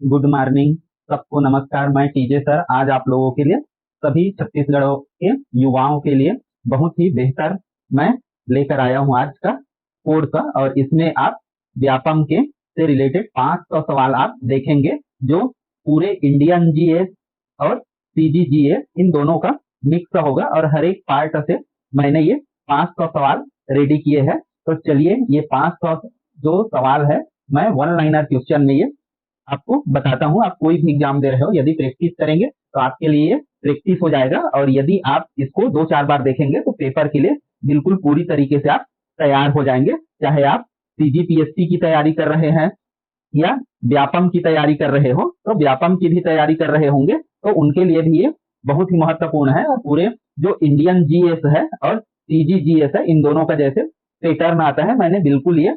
Good morning, सबको नमस्कार। मैं टीजे सर आज आप लोगों के लिए सभी छत्तीसगढ़ के युवाओं के लिए बहुत ही बेहतर मैं लेकर आया हूँ आज का कोर्स। और इसमें आप व्यापम के से रिलेटेड 500 सवाल आप देखेंगे जो पूरे इंडियन जीएस और सीजीजीएस इन दोनों का मिक्स होगा। और हर एक पार्ट से मैंने ये 500 सवाल रेडी किए हैं। तो चलिए ये 500 जो सवाल है मैं वन लाइनर क्वेश्चन में ये आपको बताता हूँ। आप कोई भी एग्जाम दे रहे हो, यदि प्रैक्टिस करेंगे तो आपके लिए प्रैक्टिस हो जाएगा। और यदि आप इसको 2-4 बार देखेंगे तो पेपर के लिए बिल्कुल पूरी तरीके से आप तैयार हो जाएंगे। चाहे आप सीजीपीएससी की तैयारी कर रहे हैं या व्यापम की तैयारी कर रहे हो, तो व्यापम की भी तैयारी कर रहे होंगे तो उनके लिए भी ये बहुत ही महत्वपूर्ण है। और पूरे जो इंडियन जीएस है और सीजीजीएस है, इन दोनों का जैसे पैटर्न आता है, मैंने बिल्कुल ये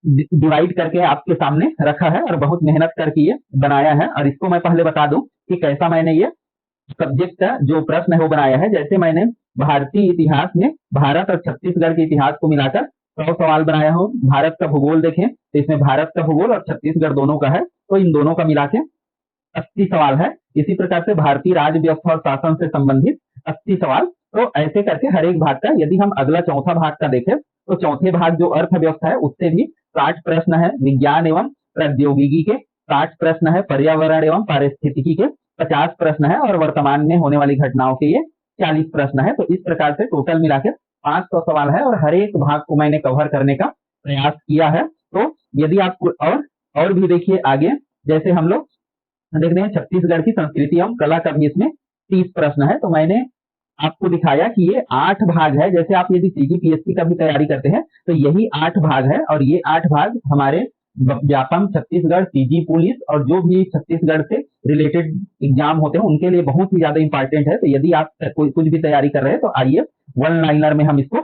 डिवाइड करके आपके सामने रखा है और बहुत मेहनत करके ये बनाया है। और इसको मैं पहले बता दूं कि कैसा मैंने ये सब्जेक्ट का जो प्रश्न है वो बनाया है। जैसे मैंने भारतीय इतिहास में भारत और छत्तीसगढ़ के इतिहास को मिलाकर 100 सवाल बनाया हो। भारत का भूगोल देखें तो इसमें भारत का भूगोल और छत्तीसगढ़ दोनों का है, तो इन दोनों का मिला के 80 सवाल है। इसी प्रकार से भारतीय राज्य व्यवस्था और शासन से संबंधित 80 सवाल। तो ऐसे करके हर एक भाग का, यदि हम अगला चौथा भाग का देखें तो चौथे भाग जो अर्थव्यवस्था है उससे भी 60 प्रश्न है। विज्ञान एवं प्रौद्योगिकी के 60 प्रश्न है। पर्यावरण एवं पारिस्थितिकी के 50 प्रश्न है और वर्तमान में होने वाली घटनाओं के ये 40 प्रश्न है। तो इस प्रकार से टोटल मिलाकर 500 सवाल है और हर एक भाग को मैंने कवर करने का प्रयास किया है। तो यदि आप और भी देखिए आगे, जैसे हम लोग देख रहे हैं छत्तीसगढ़ की संस्कृति एवं कला का भी इसमें 30 प्रश्न है। तो मैंने आपको दिखाया कि ये 8 भाग है। जैसे आप यदि सीजीपीएससी का भी तैयारी करते हैं तो यही 8 भाग है और ये 8 भाग हमारे व्यापम, छत्तीसगढ़, सीजी पुलिस और जो भी छत्तीसगढ़ से रिलेटेड एग्जाम होते हैं उनके लिए बहुत ही ज्यादा इंपॉर्टेंट है। तो यदि आप कोई कुछ भी तैयारी कर रहे हैं तो आइए वन लाइनर में हम इसको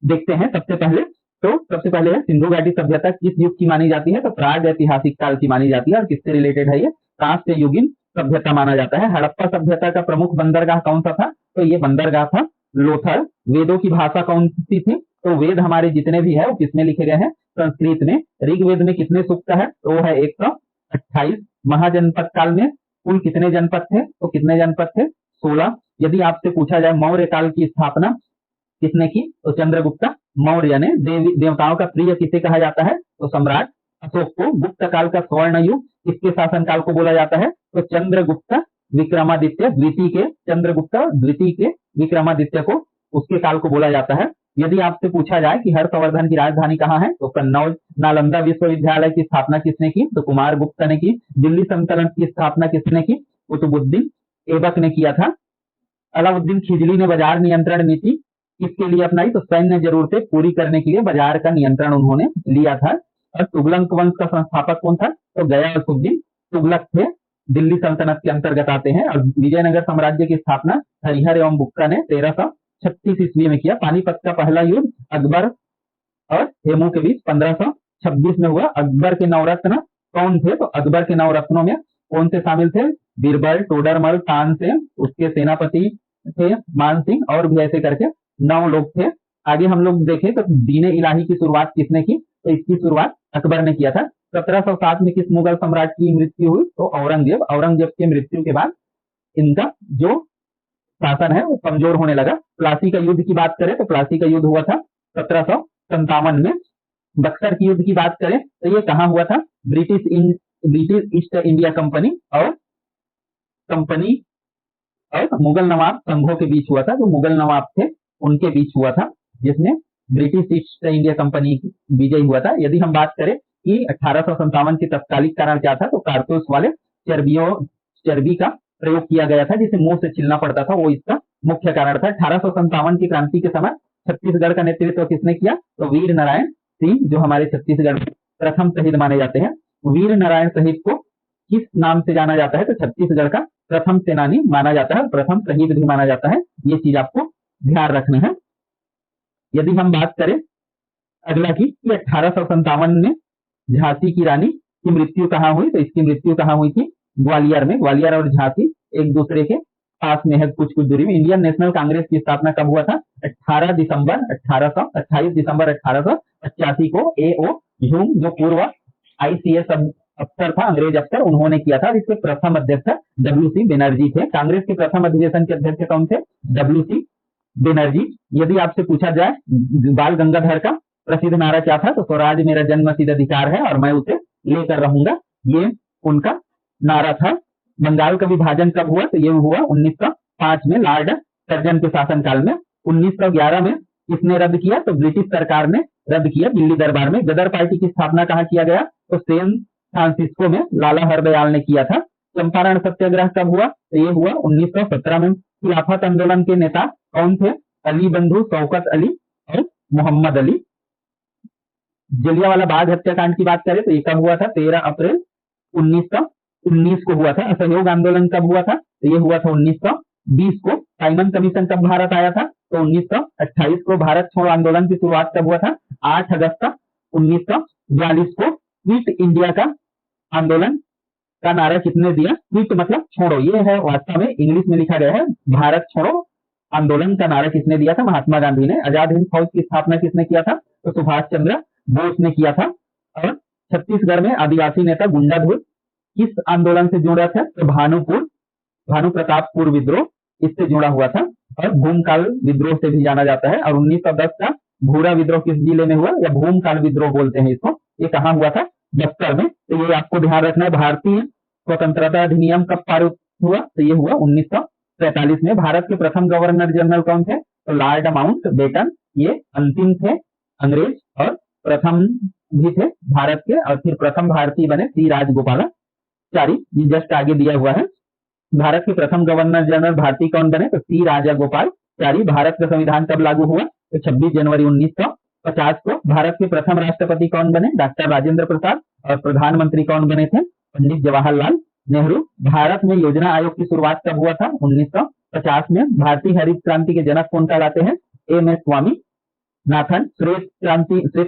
देखते हैं। सबसे पहले है सिंधु घाटी सभ्यता किस युग की मानी जाती है? तो प्राग ऐतिहासिक काल की मानी जाती है। और किससे रिलेटेड है? ये कांस्य युगीन सभ्यता माना जाता है। हड़प्पा सभ्यता का प्रमुख बंदरगाह कौन सा था? तो ये बंदरगाह था लोथल। वेदों की भाषा कौन सी थी? तो वेद हमारे जितने भी है वो किसमें लिखे गए हैं? संस्कृत में। ऋग्वेद में कितने सूक्त है? तो वो है 128। महाजनपद काल में कुल कितने जनपद थे? तो कितने जनपद थे? 16। यदि आपसे पूछा जाए मौर्य काल की स्थापना किसने की? तो चंद्रगुप्त मौर्य ने। देवताओं का प्रिय किसे कहा जाता है? तो सम्राट अशोक को। गुप्त काल का स्वर्ण युग किसके शासन काल को बोला जाता है? तो चंद्रगुप्त विक्रमादित्य द्वितीय के, चंद्रगुप्त द्वितीय के विक्रमादित्य को उसके काल को बोला जाता है। यदि आपसे पूछा जाए कि हर्षवर्धन की राजधानी कहाँ है? तो कन्नौज। नालंदा विश्वविद्यालय की स्थापना किसने की? तो कुमार गुप्त ने की। दिल्ली सल्तनत की स्थापना किसने की? कुतुबुद्दीन ऐबक ने किया था। अलाउद्दीन खिलजी ने बाजार नियंत्रण नीति किसके लिए अपनाई? तो सैन्य जरूरतें पूरी करने के लिए बाजार का नियंत्रण उन्होंने लिया था। और तुगलक वंश का संस्थापक कौन था? तो गयासुद्दीन तुगलक थे, दिल्ली सल्तनत के अंतर्गत आते हैं। और विजयनगर साम्राज्य की स्थापना हरिहर एवं बुक्का ने 1336 ईस्वी में किया। पानीपत का पहला युद्ध अकबर और हेमू के बीच 1526 में हुआ। अकबर के नवरत्न कौन थे? तो अकबर के नवरत्नों में कौन से शामिल थे? बीरबल, टोडरमल, तानसेन, उसके सेनापति थे मान सिंह, और भी ऐसे करके 9 लोग थे। आगे हम लोग देखें तो दीन इलाही की शुरुआत किसने की? तो इसकी शुरुआत अकबर ने किया था। 1707 में किस मुगल सम्राट की मृत्यु हुई? तो औरंगजेब। औरंगजेब की मृत्यु के बाद इनका जो शासन है वो कमजोर होने लगा। प्लासी का युद्ध की बात करें तो प्लासी का युद्ध हुआ था 1757 में। बक्सर की युद्ध की बात करें तो ये कहाँ हुआ था? ब्रिटिश ईस्ट इंडिया कंपनी और मुगल नवाब संघों के बीच हुआ था। जो मुगल नवाब थे उनके बीच हुआ था, जिसमें ब्रिटिश ईस्ट इंडिया कंपनी विजय हुआ था। यदि हम बात करें कि 1857 के तत्कालिक कारण क्या था? तो कारतूस वाले चर्बी का प्रयोग किया गया था, जिसे मुंह से छिलना पड़ता था, वो इसका मुख्य कारण था। 1857 की क्रांति के समय छत्तीसगढ़ का नेतृत्व किसने किया? तो वीर नारायण सिंह, जो हमारे छत्तीसगढ़ में प्रथम शहीद माने जाते हैं। वीर नारायण शहीद को किस नाम से जाना जाता है? तो छत्तीसगढ़ का प्रथम सेनानी माना जाता है, प्रथम शहीद भी माना जाता है। ये चीज आपको ध्यान रखना है। यदि हम बात करें अगला की 1857 में झांसी की रानी की मृत्यु कहाँ हुई? तो इसकी मृत्यु कहाँ हुई थी? ग्वालियर में। ग्वालियर और झांसी एक दूसरे के पास में है, कुछ कुछ दूरी में। इंडियन नेशनल कांग्रेस की स्थापना कब हुआ था? 28 दिसंबर 1885 को A.O. ह्यूम, जो पूर्व ICS अफसर था, अंग्रेज अफसर, उन्होंने किया था। इसके प्रथम अध्यक्ष डब्ल्यू.सी. बनर्जी थे। कांग्रेस के प्रथम अधिवेशन के अध्यक्ष कौन थे? डब्ल्यू.सी. बनर्जी। यदि आपसे पूछा जाए बाल गंगाधर का प्रसिद्ध नारा क्या था, तो स्वराज मेरा जन्मसिद्ध अधिकार है और मैं उसे लेकर रहूंगा, ये उनका नारा था। बंगाल का विभाजन कब हुआ? तो ये हुआ 1905 में, लॉर्ड कर्जन के शासनकाल में। 1911 में किसने रद्द किया? तो ब्रिटिश सरकार ने रद्द किया दिल्ली दरबार में। गदर पार्टी की स्थापना कहाँ किया गया? तो सैन फ्रांसिस्को में लाला हरदयाल ने किया था। चंपारण सत्याग्रह कब हुआ? तो ये हुआ 1917 में। खिलाफत आंदोलन के नेता कौन थे? अली बंधु, शौकत अली और मोहम्मद अली। जलियांवाला बाग हत्याकांड की बात करें तो ये कब हुआ था? 13 अप्रैल 1919 को हुआ था। असहयोग आंदोलन कब हुआ था? तो ये हुआ था 1920 को। साइमन कमीशन कब भारत आया था? तो 1928 को। भारत छोड़ो आंदोलन की शुरुआत कब हुआ था? 8 अगस्त 1942 को। क्विट इंडिया का आंदोलन का नारा किसने दिया? क्विट मतलब छोड़ो, ये है वास्तव में इंग्लिश में लिखा गया है। भारत छोड़ो आंदोलन का नारा किसने दिया था? महात्मा गांधी ने। आजाद हिंद फौज की स्थापना किसने किया था? तो सुभाष चंद्र बोस ने किया था। और छत्तीसगढ़ में आदिवासी नेता गुंडाधुर किस आंदोलन से जुड़ा था? तो भानु प्रतापपुर विद्रोह इससे जुड़ा हुआ था। और भूमकाल विद्रोह से भी जाना जाता है। और 1910 का भूरा विद्रोह किस जिले में हुआ? या भूमकाल विद्रोह बोलते हैं इसको। ये कहाँ हुआ था? बस्तर में। तो ये आपको ध्यान रखना है। भारतीय स्वतंत्रता अधिनियम कब पारित हुआ? तो ये हुआ 1943 में। भारत के प्रथम गवर्नर जनरल कौन थे? तो लॉर्ड माउंटबेटन। ये अंतिम थे अंग्रेज और प्रथम भी थे भारत के, और फिर प्रथम भारतीय बने सी राजगोपालाचारी। ये जस्ट आगे दिया हुआ है। भारत के प्रथम गवर्नर जनरल भारतीय कौन बने? तो सी राजागोपालाचारी। भारत का संविधान कब लागू हुआ? तो 26 जनवरी 1950 को। भारत के प्रथम राष्ट्रपति कौन बने? डॉक्टर राजेंद्र प्रसाद। और प्रधानमंत्री कौन बने थे? पंडित जवाहरलाल नेहरू। भारत में योजना आयोग की शुरुआत कब हुआ था? 1950 में। भारतीय हरित क्रांति के जनक कौन कहलाते हैं? एम.एस. स्वामीनाथन। श्वेत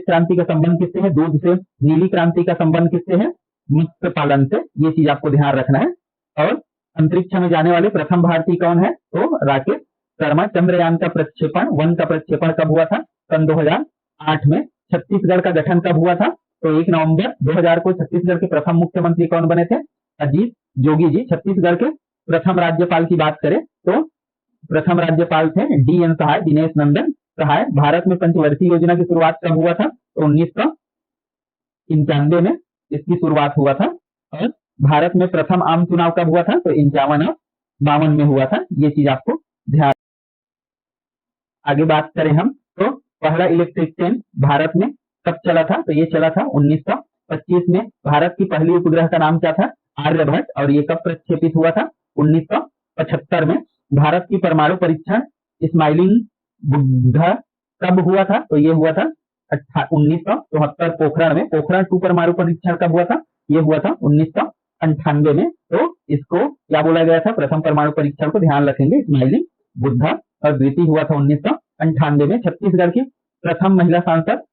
क्रांति का संबंध किससे है? दूध से। नीली क्रांति का संबंध किससे है? मत्स्य पालन से। ये चीज आपको ध्यान रखना है। और अंतरिक्ष में जाने वाले प्रथम भारतीय कौन है? तो राकेश शर्मा। चंद्रयान का प्रक्षेपण 1 का प्रक्षेपण कब हुआ था? सन 2008 में। छत्तीसगढ़ का गठन कब हुआ था? तो 1 नवंबर 2000 को। छत्तीसगढ़ के प्रथम मुख्यमंत्री कौन बने थे? अजीत जोगी जी। छत्तीसगढ़ के प्रथम राज्यपाल की बात करें तो प्रथम राज्यपाल थे डी.एन. सहाय, दिनेश नंदन सहाय। भारत में पंचवर्षीय योजना की शुरुआत कब हुआ था? तो 1991 में इसकी शुरुआत हुआ था। और भारत में प्रथम आम चुनाव कब हुआ था? तो 51 में हुआ था। ये चीज आपको ध्यान। आगे बात करें हम तो पहला इलेक्ट्रिक ट्रेन भारत में कब चला था? तो ये चला था 1925 में। भारत की पहली उपग्रह का नाम क्या था? आर्यभट्ट। और ये कब प्रक्षेपित हुआ था? 1975 में। भारत की परमाणु परीक्षण स्माइलिंग बुद्धा कब हुआ था? तो ये हुआ था 1974 पोखरण में। पोखरण 2 परमाणु परीक्षण कब हुआ था? ये हुआ था 1998 में। तो इसको क्या बोला गया था? प्रथम परमाणु परीक्षण को ध्यान रखेंगे, स्माइलिंग बुद्धा। और द्वितीय हुआ था 1998 में। छत्तीसगढ़ की प्रथम महिला सांसद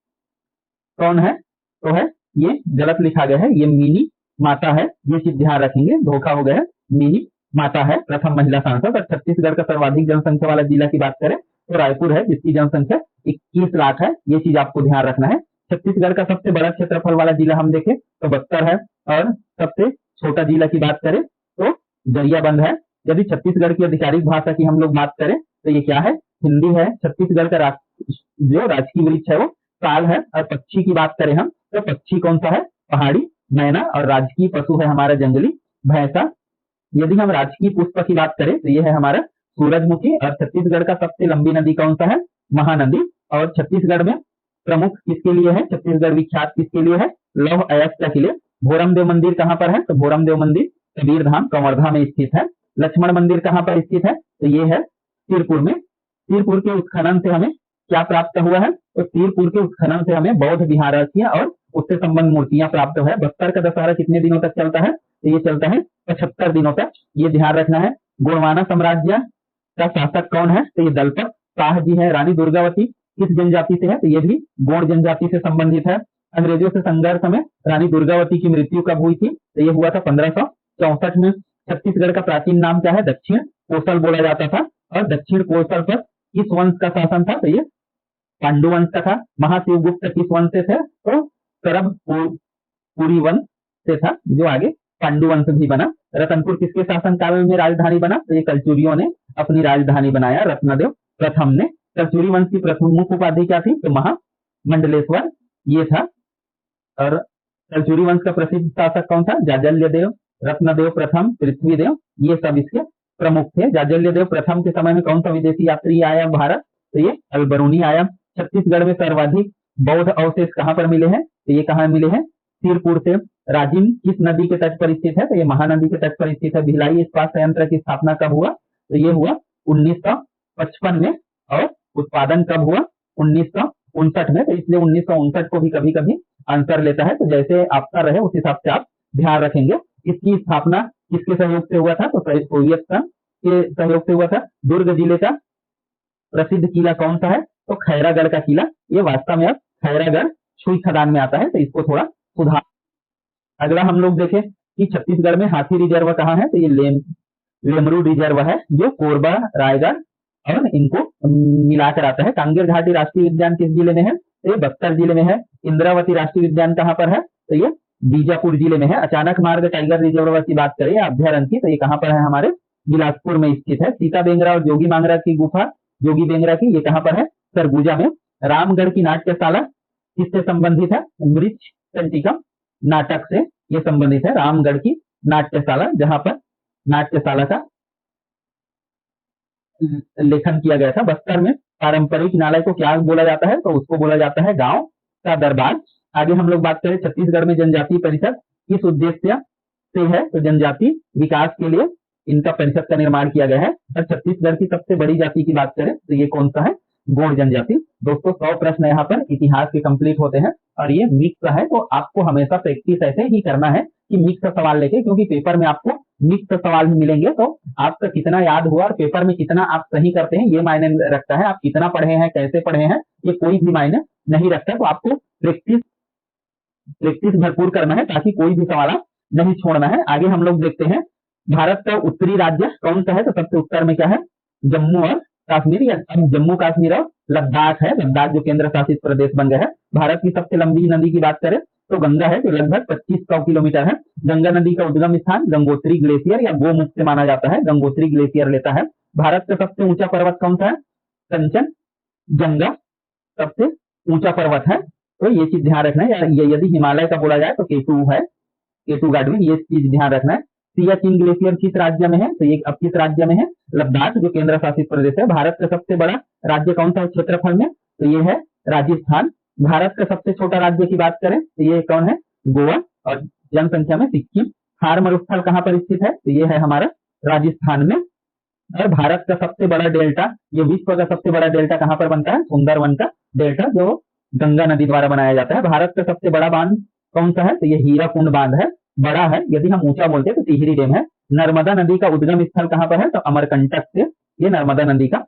कौन है? तो है, ये गलत लिखा गया है, ये मिनी माता है। ये चीज ध्यान रखेंगे, धोखा हो गया है। मिनी माता है प्रथम महिला सांसद। और छत्तीसगढ़ का सर्वाधिक जनसंख्या वाला जिला की बात करें तो रायपुर है, जिसकी जनसंख्या 21 लाख है। ये चीज आपको ध्यान रखना है। छत्तीसगढ़ का सबसे बड़ा क्षेत्रफल वाला जिला हम देखें तो बस्तर है। और सबसे छोटा जिला की बात करें तो गरियाबंद है। यदि छत्तीसगढ़ की आधिकारिक भाषा की हम लोग बात करें तो ये क्या है? हिंदी है। छत्तीसगढ़ का जो राजकीय वृक्ष है वो साल है। और पक्षी की बात करें हम तो पक्षी कौन सा है? पहाड़ी मैना। और राजकीय पशु है हमारा जंगली भैंसा। यदि हम राजकीय पुष्प की बात करें तो ये है हमारा सूरजमुखी। और छत्तीसगढ़ का सबसे लंबी नदी कौन सा है? महानदी। और छत्तीसगढ़ में प्रमुख किसके लिए है? छत्तीसगढ़ विख्यात किसके लिए है? लौह अयस्क के लिए। भोरमदेव मंदिर कहाँ पर है? तो भोरमदेव मंदिर कबीरधाम कवर्धा में स्थित है। लक्ष्मण मंदिर कहाँ पर स्थित है? तो ये है सिरपुर में। सिरपुर के उत्खनन से हमें क्या प्राप्त हुआ है? तो सिरपुर के उत्खनन से हमें बौद्ध विहारकियां और उससे संबंध मूर्तियां प्राप्त हुआ है। बस्तर का दशहरा कितने दिनों तक चलता है? तो ये चलता है 75 दिनों तक। ये ध्यान रखना है। गोंडवाना साम्राज्य का शासक कौन है? तो ये दलपत शाह जी है। रानी दुर्गावती किस जनजाति से है? तो ये भी गोंड जनजाति से संबंधित है। अंग्रेजों से संघर्ष में रानी दुर्गावती की मृत्यु कब हुई थी? तो ये हुआ था 1564 में। छत्तीसगढ़ का प्राचीन नाम क्या है? दक्षिण कोसल बोला जाता था। और दक्षिण कोसल पर किस वंश का शासन था? तो ये पांडु वंश का था। महाशिवगुप्त किस वंश से थे? तो सरभ पुरी वंश से था, जो आगे पांडु वंश भी बना। रतनपुर किसके शासनकाल में राजधानी बना? तो ये कलचुरियों ने अपनी राजधानी बनाया, रत्नदेव प्रथम ने। कलचुरी वंश की प्रथम मुख्य उपाधि क्या थी? तो महामंडलेश्वर ये था। और कलचुरी वंश का प्रसिद्ध शासक कौन था? जाजल्य देव, रत्नदेव प्रथम, पृथ्वीदेव, ये सब इसके प्रमुख थे। जाजल्य देव प्रथम के समय में कौन सा विदेशी यात्री आया भारत? तो ये अलबरूनी आया। छत्तीसगढ़ में सर्वाधिक बौद्ध अवशेष कहाँ पर मिले हैं? तो ये कहाँ मिले हैं? सिरपुर से। राजिम किस नदी के तट पर स्थित है? तो ये महानदी के तट पर स्थित है। भिलाई इस्पात संयंत्र की स्थापना कब हुआ? तो ये हुआ 1955 में। और उत्पादन कब हुआ? 1959 में। तो इसलिए 1959 को भी कभी कभी आंसर लेता है, तो जैसे आपका रहे उस हिसाब से आप ध्यान रखेंगे। इसकी स्थापना किसके सहयोग से हुआ था? तो सोवियत संघ के सहयोग से हुआ था। दुर्ग जिले का प्रसिद्ध किला कौन सा है? तो खैरागढ़ का किला। ये वास्तव में अब खैरागढ़ छुई खदान में आता है, तो इसको थोड़ा सुधार। अगला हम लोग देखें कि छत्तीसगढ़ में हाथी रिजर्व कहाँ है? तो ये लेमरू रिजर्व है, जो कोरबा, रायगढ़ और इनको मिलाकर आता है। कांगेर घाटी राष्ट्रीय उद्यान किस जिले में है? तो ये बस्तर जिले में है। इंद्रावती राष्ट्रीय उद्यान कहाँ पर है? तो ये बीजापुर जिले में है। अचानक मार्ग टाइगर रिजर्व की बात करें अभ्यारण्य की, तो ये कहाँ पर है? हमारे बिलासपुर में स्थित है। सीता बेंगरा और जोगी मांगरा की गुफा, जोगी बेंगरा की, ये कहाँ पर है? सरगुजा में। रामगढ़ की नाट्यशाला किससे संबंधित है? मृच कंटिकम नाटक से ये संबंधित है। रामगढ़ की नाट्यशाला, जहां पर नाट्यशाला का लेखन किया गया था। बस्तर में पारंपरिक नालय को क्या बोला जाता है? तो उसको बोला जाता है गांव का दरबार। आगे हम लोग बात करें छत्तीसगढ़ में जनजातीय परिषद किस उद्देश्य से है? तो जनजाति विकास के लिए इनका परिषद का निर्माण किया गया है। और छत्तीसगढ़ की सबसे बड़ी जाति की बात करें तो ये कौन सा है? गोंड जनजाति। दोस्तों 100 प्रश्न यहाँ पर इतिहास के कंप्लीट होते हैं, और ये मिक्स है, तो आपको हमेशा प्रैक्टिस ऐसे ही करना है कि मिक्स सवाल लेके, क्योंकि पेपर में आपको मिक्स सवाल ही मिलेंगे, तो आपका कितना याद हुआ और पेपर में कितना आप सही करते हैं ये मायने रखता है। आप कितना पढ़े हैं, कैसे पढ़े हैं, ये कोई भी मायने नहीं रखता। तो आपको प्रैक्टिस भरपूर करना है, ताकि कोई भी सवाल आप नहीं छोड़ना है। आगे हम लोग देखते हैं भारत का उत्तरी राज्य कौन सा है? तो सबसे उत्तर में क्या है? जम्मू और कश्मीर, या जम्मू कश्मीर और लद्दाख है। लद्दाख जो केंद्र शासित प्रदेश बन गया है। भारत की सबसे लंबी नदी की बात करें तो गंगा है, जो लगभग 2500 किलोमीटर है। गंगा नदी का उद्गम स्थान गंगोत्री ग्लेशियर या गोमुख से माना जाता है। गंगोत्री ग्लेशियर लेता है। भारत का सबसे ऊंचा पर्वत कौन सा है? कंचनजंगा सबसे ऊंचा पर्वत है। तो ये चीज ध्यान रखना है। यदि हिमालय का बोला जाए तो केटू है, केटू गाडविन, ये चीज ध्यान रखना है। सियाचिन ग्लेशियर किस राज्य में है? तो ये अब किस राज्य में है? लद्दाख जो केंद्र शासित प्रदेश है। भारत का सबसे बड़ा राज्य कौन सा है क्षेत्रफल में? तो ये है राजस्थान। भारत का सबसे छोटा राज्य की बात करें तो ये कौन है? गोवा। और जनसंख्या में सिक्किम। थार मरुस्थल कहाँ पर स्थित है? तो ये है हमारा राजस्थान में। और भारत का सबसे बड़ा डेल्टा, ये विश्व का सबसे बड़ा डेल्टा कहाँ पर बनता है? सुंदरवन का डेल्टा, जो गंगा नदी द्वारा बनाया जाता है। भारत का सबसे बड़ा बांध कौन सा है? तो ये हीराकुंड बांध है, बड़ा है। यदि हम ऊंचा बोलते हैं तो टिहरी डैम है। नर्मदा नदी का उद्गम स्थल कहाँ पर है? तो अमरकंटक से ये नर्मदा नदी का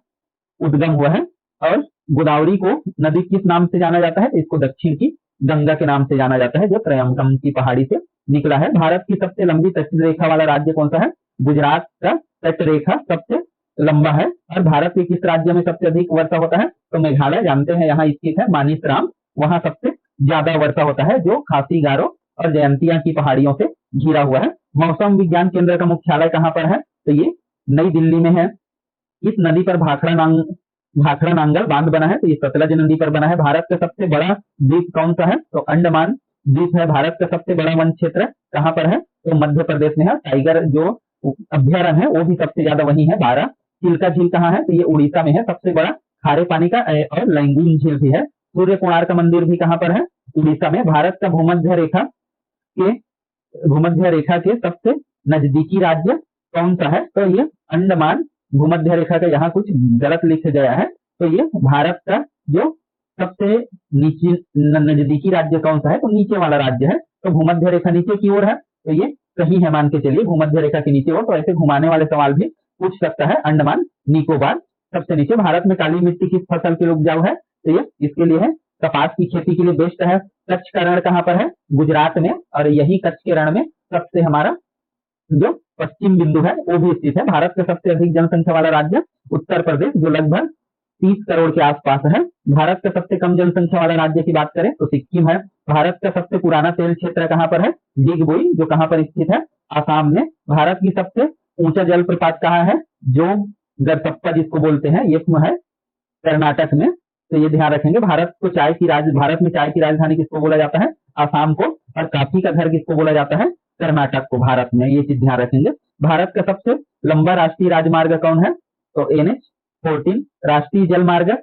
उद्गम हुआ है। और गोदावरी को नदी किस नाम से जाना जाता है? तो इसको दक्षिण की गंगा के नाम से जाना जाता है, जो त्रयंबकम की पहाड़ी से निकला है। भारत की सबसे लंबी तटीय रेखा वाला राज्य कौन सा है? गुजरात का तट रेखा सबसे लंबा है। और भारत के किस राज्य में सबसे अधिक वर्षा होता है? तो मेघालय, जानते हैं यहाँ स्थित है मानिसराम, वहां सबसे ज्यादा वर्षा होता है, जो खासी, गारो और जयंतिया की पहाड़ियों से घिरा हुआ है। मौसम विज्ञान केंद्र का मुख्यालय कहाँ पर है? तो ये नई दिल्ली में है। इस नदी पर भाखड़ा नांगल बांध बना है, तो ये सतलज नदी पर बना है। भारत का सबसे बड़ा द्वीप कौन सा है? तो अंडमान द्वीप है। भारत का सबसे बड़ा वन क्षेत्र कहाँ पर है? तो मध्य प्रदेश में है। टाइगर जो अभ्यारण्य है वो भी सबसे ज्यादा वही है, 12। चिल्का झील कहाँ है? तो ये उड़ीसा में है, सबसे बड़ा खारे पानी का। और लैंगून झील भी है। सूर्य कोणार्क मंदिर भी कहाँ पर है? उड़ीसा में। भारत का भूमध्य रेखा के सबसे नजदीकी राज्य कौन सा है? तो ये अंडमान भूमध्य रेखा का यहाँ कुछ गलत लिख गया है। तो ये भारत का जो सबसे नीचे नजदीकी राज्य कौन सा है? तो नीचे वाला राज्य है। तो भूमध्य रेखा नीचे की ओर है, तो ये सही है, मान के चलिए भूमध्य रेखा के नीचे ओर। तो ऐसे घुमाने वाले सवाल भी पूछ सकता है। अंडमान निकोबार सबसे नीचे। भारत में काली मिट्टी किस फसल के लिए उपजाऊ है? तो ये इसके लिए है कपास की खेती के लिए बेस्ट है। कच्छ का रण कहाँ पर है? गुजरात में। और यही कच्छ के रण में सबसे हमारा जो पश्चिम बिंदु है वो भी स्थित है। भारत का सबसे अधिक जनसंख्या वाला राज्य उत्तर प्रदेश, जो लगभग 30 करोड़ के आसपास है। भारत का सबसे कम जनसंख्या वाला राज्य की बात करें तो सिक्किम है। भारत का सबसे पुराना तेल क्षेत्र कहाँ पर है? डिगबोई, जो कहाँ पर स्थित है? आसाम में। भारत की सबसे ऊंचा जलप्रपात कहाँ है? जो गरसप्पा जिसको बोलते हैं, ये है कर्नाटक में। तो ये ध्यान रखेंगे। भारत में चाय की राजधानी किसको बोला जाता है? आसाम को। और कॉफी का घर किसको बोला जाता है? कर्नाटक को, भारत में। ये चीज ध्यान रखेंगे। भारत का सबसे लंबा राष्ट्रीय राजमार्ग कौन है? तो NH-14। राष्ट्रीय जल मार्ग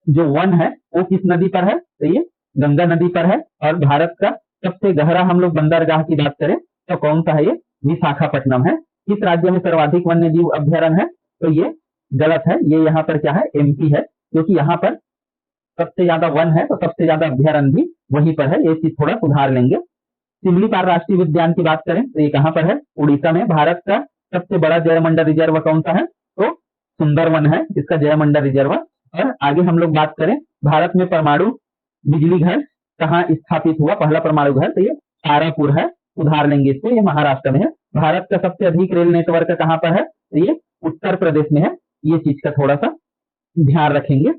जो 1 है वो किस नदी पर है? तो ये गंगा नदी पर है। और भारत का सबसे गहरा हम लोग बंदरगाह की बात करें तो कौन सा है? ये विशाखापट्टनम है। किस राज्य में सर्वाधिक वन्य जीव अभ्यारण्य है? तो ये गलत है, ये यहाँ पर क्या है? MP है, क्योंकि यहाँ पर सबसे ज्यादा वन है तो सबसे ज्यादा अभ्यारण्य भी वहीं पर है। ये चीज थोड़ा सुधार लेंगे। सिमलीपाल राष्ट्रीय उद्यान की बात करें तो ये कहाँ पर है? उड़ीसा में। भारत का सबसे बड़ा जयमंडल रिजर्व कौन सा है? तो सुंदरवन है इसका जयमंडल रिजर्व। और आगे हम लोग बात करें, भारत में परमाणु बिजली घर कहाँ स्थापित हुआ? पहला परमाणु घर तो ये तारापुर है। सुधार लेंगे इसको, ये महाराष्ट्र में है। भारत का सबसे अधिक रेल नेटवर्क कहाँ पर है? तो ये उत्तर प्रदेश में है। ये चीज का थोड़ा सा ध्यान रखेंगे।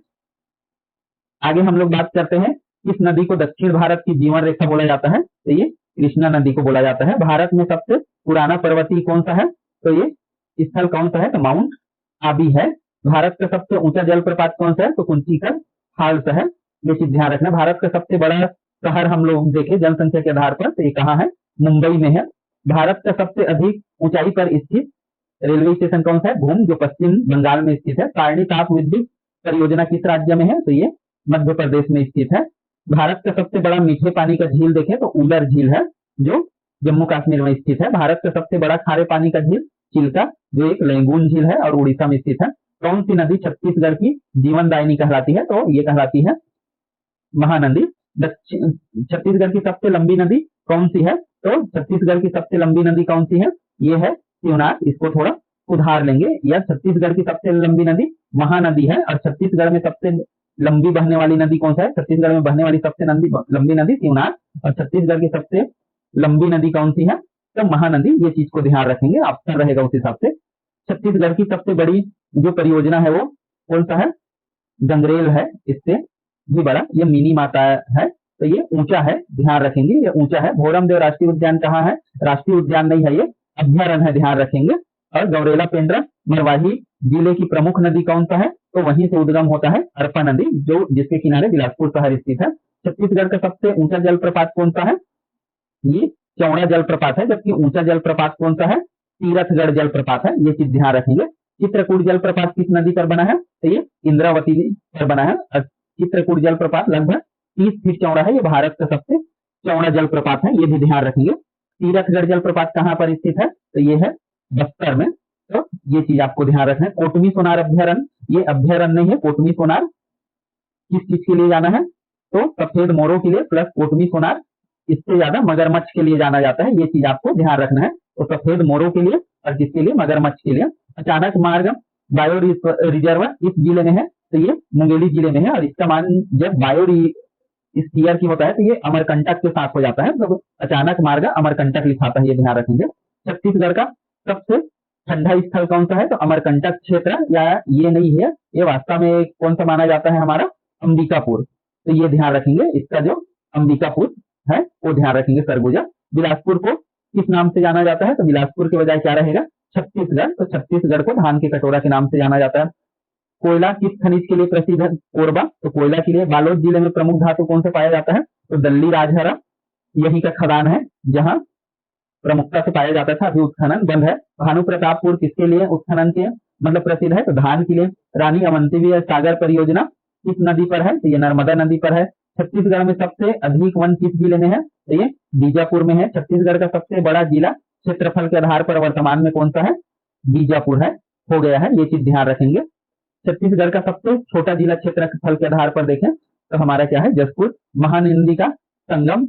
आगे हम लोग बात करते हैं, इस नदी को दक्षिण भारत की जीवन रेखा बोला जाता है। तो ये कृष्णा नदी को बोला जाता है। भारत में सबसे पुराना पर्वतीय कौन सा है? तो ये स्थल कौन सा है? तो माउंट आबी है। भारत का सबसे ऊंचा जलप्रपात कौन सा है? तो कुंचिकल फॉल्स है। ये चीज ध्यान रखना। भारत का सबसे बड़ा शहर हम लोग देखें जनसंख्या के आधार पर तो ये कहाँ है? मुंबई में है। भारत का सबसे अधिक ऊंचाई पर स्थित रेलवे स्टेशन कौन सा है? भूम, जो पश्चिम बंगाल में स्थित है। पारणी ताप विद्युत परियोजना किस राज्य में है? तो ये मध्य प्रदेश में स्थित है। भारत का सबसे बड़ा मीठे पानी का झील देखें तो उलर झील है, जो जम्मू कश्मीर में स्थित है। भारत का सबसे बड़ा खारे पानी का झील चिल्का, जो एक लैंगून झील है और उड़ीसा में स्थित है। कौन सी नदी छत्तीसगढ़ की जीवनदायिनी कहलाती है? तो ये कहलाती है महानदी। छत्तीसगढ़ की सबसे लंबी नदी कौन सी है? तो छत्तीसगढ़ की सबसे लंबी नदी कौन सी है? ये है शिवनाथ। इसको थोड़ा सुधार लेंगे। यह छत्तीसगढ़ की सबसे लंबी नदी महानदी है। और छत्तीसगढ़ में सबसे लंबी बहने वाली नदी कौन सा है? छत्तीसगढ़ में बहने वाली सबसे लंबी नदी शिवनाथ। और छत्तीसगढ़ की सबसे लंबी नदी कौन सी है? तो महानदी। ये चीज को ध्यान रखेंगे, ऑप्शन रहेगा उस हिसाब से। छत्तीसगढ़ की सबसे बड़ी जो परियोजना है वो कौन सा है? गंगरेल है। इससे भी बड़ा ये मिनी माता है। तो ये ऊंचा है, ध्यान रखेंगे, ये ऊंचा है। भोरमदेव राष्ट्रीय उद्यान कहाँ है? राष्ट्रीय उद्यान नहीं है, ये अभ्यारण्य है, ध्यान रखेंगे। और गौरेला पेंड्रा मरवाही जिले की प्रमुख नदी कौन सा है? तो वहीं से उद्गम होता है अरपा नदी, जो जिसके किनारे बिलासपुर शहर स्थित है। छत्तीसगढ़ का सबसे ऊंचा जलप्रपात कौन सा है? ये चौड़ा जलप्रपात है। जबकि ऊंचा जलप्रपात कौन सा है? तीरथगढ़ जलप्रपात है। ये चीज ध्यान रखेंगे। चित्रकूट जलप्रपात किस नदी पर बना है? तो ये इंद्रावती पर बना है। चित्रकूट जलप्रपात लगभग 30 फीट चौड़ा है। ये भारत का सबसे चौड़ा जलप्रपात है, ये भी ध्यान रखेंगे। तीरथगढ़ जलप्रपात कहाँ पर स्थित है? तो ये है बस्तर में। तो ये चीज आपको ध्यान रखना है। कोटमी सोनार अभ्यारण्य, ये अभ्यारण्य नहीं है। कोटमी सोनार किस चीज के लिए जाना है? तो सफेद मोरों के लिए, प्लस कोटमी सोनार इससे ज्यादा मगरमच्छ के लिए जाना जाता है। ये चीज आपको ध्यान रखना है। तो सफेद मोरों के लिए और किसके लिए? मगरमच्छ के लिए। अचानक मार्ग बायो रिजर्व इस जिले में है, तो ये मुंगेली जिले में है। और इसका मान जब बायो स्पीयर की होता है तो ये अमरकंटक के साथ हो जाता है। मतलब अचानक मार्ग अमरकंटक लिखाता है, ये ध्यान रखेंगे। छत्तीसगढ़ का सबसे ठंडा स्थल कौन सा है? तो अमरकंटक क्षेत्र, या ये नहीं है, ये वास्तव में कौन सा माना जाता है? हमारा अंबिकापुर। तो ये ध्यान रखेंगे, इसका जो अंबिकापुर है वो ध्यान रखेंगे। सरगुजा। बिलासपुर को किस नाम से जाना जाता है? तो बिलासपुर के बजाय क्या रहेगा? छत्तीसगढ़। तो छत्तीसगढ़ को धान के कटोरा के नाम से जाना जाता है। कोयला किस खनिज के लिए प्रसिद्ध है? कोरबा। तो कोयला के लिए। बालोद जिले में प्रमुख धातु कौन सा पाया जाता है? तो दल्ली राजहरा, यही का खदान है जहां प्रमुखता से पाया जाता था। अभी उत्खनन बंद है। भानु प्रतापपुर किसके लिए उत्खनन के मतलब प्रसिद्ध है? तो धान के लिए। रानी अवंती सागर परियोजना किस नदी पर है? तो ये नर्मदा नदी पर है। छत्तीसगढ़ में सबसे अधिक वन किस जिले में है? तो ये बीजापुर में है। छत्तीसगढ़ का सबसे बड़ा जिला क्षेत्रफल के आधार पर वर्तमान में कौन सा है? बीजापुर है, हो गया है। ये चीज ध्यान रखेंगे। छत्तीसगढ़ का सबसे छोटा जिला क्षेत्रफल के आधार पर देखें तो हमारा क्या है? जसपुर। महानंदी का संगम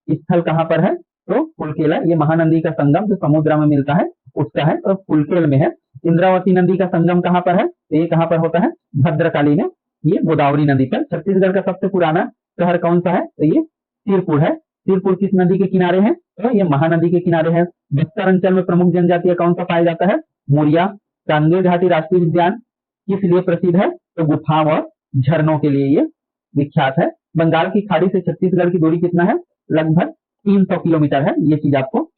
स्थल कहाँ पर है? तो कुलकेला। ये महानंदी का संगम जो समुद्र में मिलता है उसका है, तो कुलकेल में है। इंद्रावती नदी का संगम कहाँ पर है? तो ये कहाँ पर होता है? भद्रकाली में, ये गोदावरी नदी पर। छत्तीसगढ़ का सबसे पुराना शहर कौन सा है? तो ये सिरपुर है। सिरपुर किस नदी के किनारे है? तो ये महानदी के किनारे है। बस्तर अंचल में प्रमुख जनजातीय कौन सा पाया जाता है? मोरिया। कांगेर घाटी राष्ट्रीय उद्यान किस लिए प्रसिद्ध है? तो गुफाओं और झरनों के लिए ये विख्यात है। बंगाल की खाड़ी से छत्तीसगढ़ की दूरी कितना है? लगभग 300 किलोमीटर है। ये चीज आपको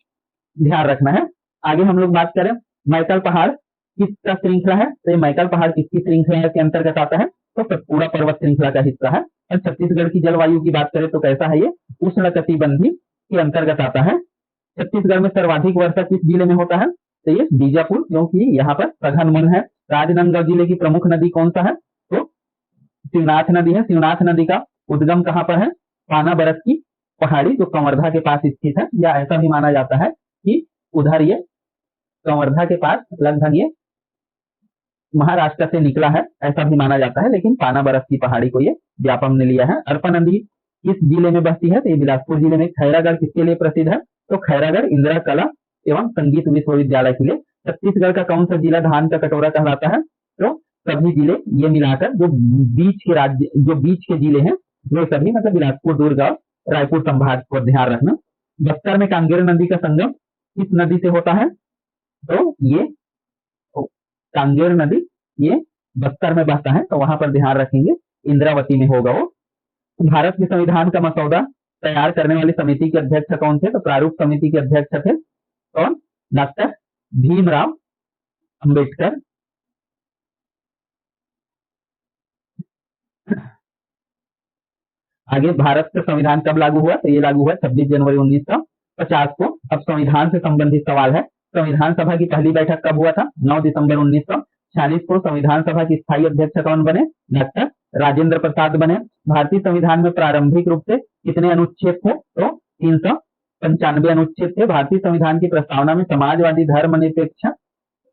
ध्यान रखना है। आगे हम लोग बात करें मैकल पहाड़ किसका श्रृंखला है, तो ये मैकल पहाड़ किसकी श्रृंखला के अंतर्गत आता है? तो सतपुड़ा पर्वत श्रृंखला का हिस्सा है। और छत्तीसगढ़ की जलवायु की बात करें तो कैसा है? ये उष्णकटिबंधीय के अंतर्गत आता है। छत्तीसगढ़ में सर्वाधिक वर्षा किस जिले में होता है? तो ये बीजापुर, क्योंकि यहाँ पर सघन वन है। राजनांदगांव जिले की प्रमुख नदी कौन सा है? तो शिवनाथ नदी है। शिवनाथ नदी का उद्गम कहाँ पर है? पाना बरस की पहाड़ी जो कवर्धा के पास स्थित है, या ऐसा भी माना जाता है कि उधर ये कवर्धा के पास लगभग ये महाराष्ट्र से निकला है, ऐसा भी माना जाता है। लेकिन पाना बरस की पहाड़ी को ये व्यापम ने लिया है। अरपा नदी किस जिले में बहती है? तो ये बिलासपुर जिले में। खैरागढ़ किसके लिए प्रसिद्ध है? तो खैरागढ़ इंदिरा कला एवं संगीत विश्वविद्यालय के लिए। छत्तीसगढ़ का कौन सा जिला धान का कटोरा कहलाता है? तो सभी जिले ये मिलाकर जो बीच के जिले हैं वो सभी, मतलब बिलासपुर, दुर्ग और रायपुर संभाग को ध्यान रखना। बस्तर में कांगेर नदी का संगम किस नदी से होता है? तो ये कांगेर नदी ये बस्तर में बहता है, तो वहां पर ध्यान रखेंगे इंद्रावती में होगा वो। भारत के संविधान का मसौदा तैयार करने वाली समिति के अध्यक्ष कौन थे? तो प्रारूप समिति के अध्यक्ष थे कौन? डॉक्टर भीमराव अंबेडकर। आगे भारत का संविधान कब लागू हुआ? तो ये लागू हुआ 26 जनवरी 1950 को। अब संविधान से संबंधित सवाल है। संविधान सभा की पहली बैठक कब हुआ था? 9 दिसंबर 1946 को। संविधान सभा के स्थायी अध्यक्ष कौन बने? डॉक्टर राजेंद्र प्रसाद बने। भारतीय संविधान में प्रारंभिक रूप से कितने अनुच्छेद थे? तो 395 अनुच्छेद थे। भारतीय संविधान की प्रस्तावना में समाजवादी धर्मनिरपेक्ष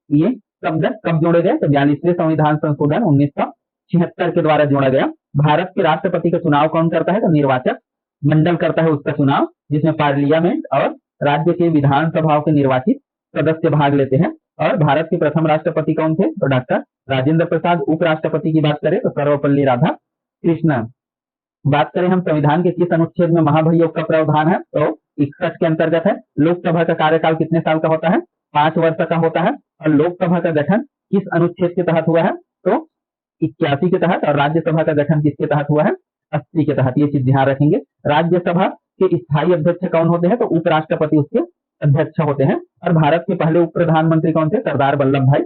ये शब्द कब जोड़े गए? तो 42वें संविधान संशोधन 1976 के द्वारा जोड़ा गया। भारत के राष्ट्रपति का चुनाव कौन करता है? तो निर्वाचक मंडल करता है उसका चुनाव, जिसमें पार्लियामेंट और राज्य के विधानसभाओं के निर्वाचित सदस्य भाग लेते हैं। और भारत के प्रथम राष्ट्रपति कौन थे? तो डॉक्टर राजेंद्र प्रसाद। उपराष्ट्रपति की बात करें तो सर्वपल्ली राधाकृष्णन। बात करें हम संविधान के किस अनुच्छेद में महाभियोग का प्रावधान है? तो 61 के अंतर्गत है। लोकसभा का कार्यकाल कितने साल का होता है? 5 वर्ष का होता है। और लोकसभा का गठन किस अनुच्छेद के तहत हुआ है? तो 81 के तहत। और राज्यसभा का गठन किसके तहत हुआ है? 80 के तहत। ये चीज ध्यान रखेंगे। राज्यसभा के स्थायी अध्यक्ष कौन होते हैं? तो उपराष्ट्रपति उसके अध्यक्ष होते हैं। और भारत के पहले उप प्रधानमंत्री कौन थे? सरदार वल्लभ भाई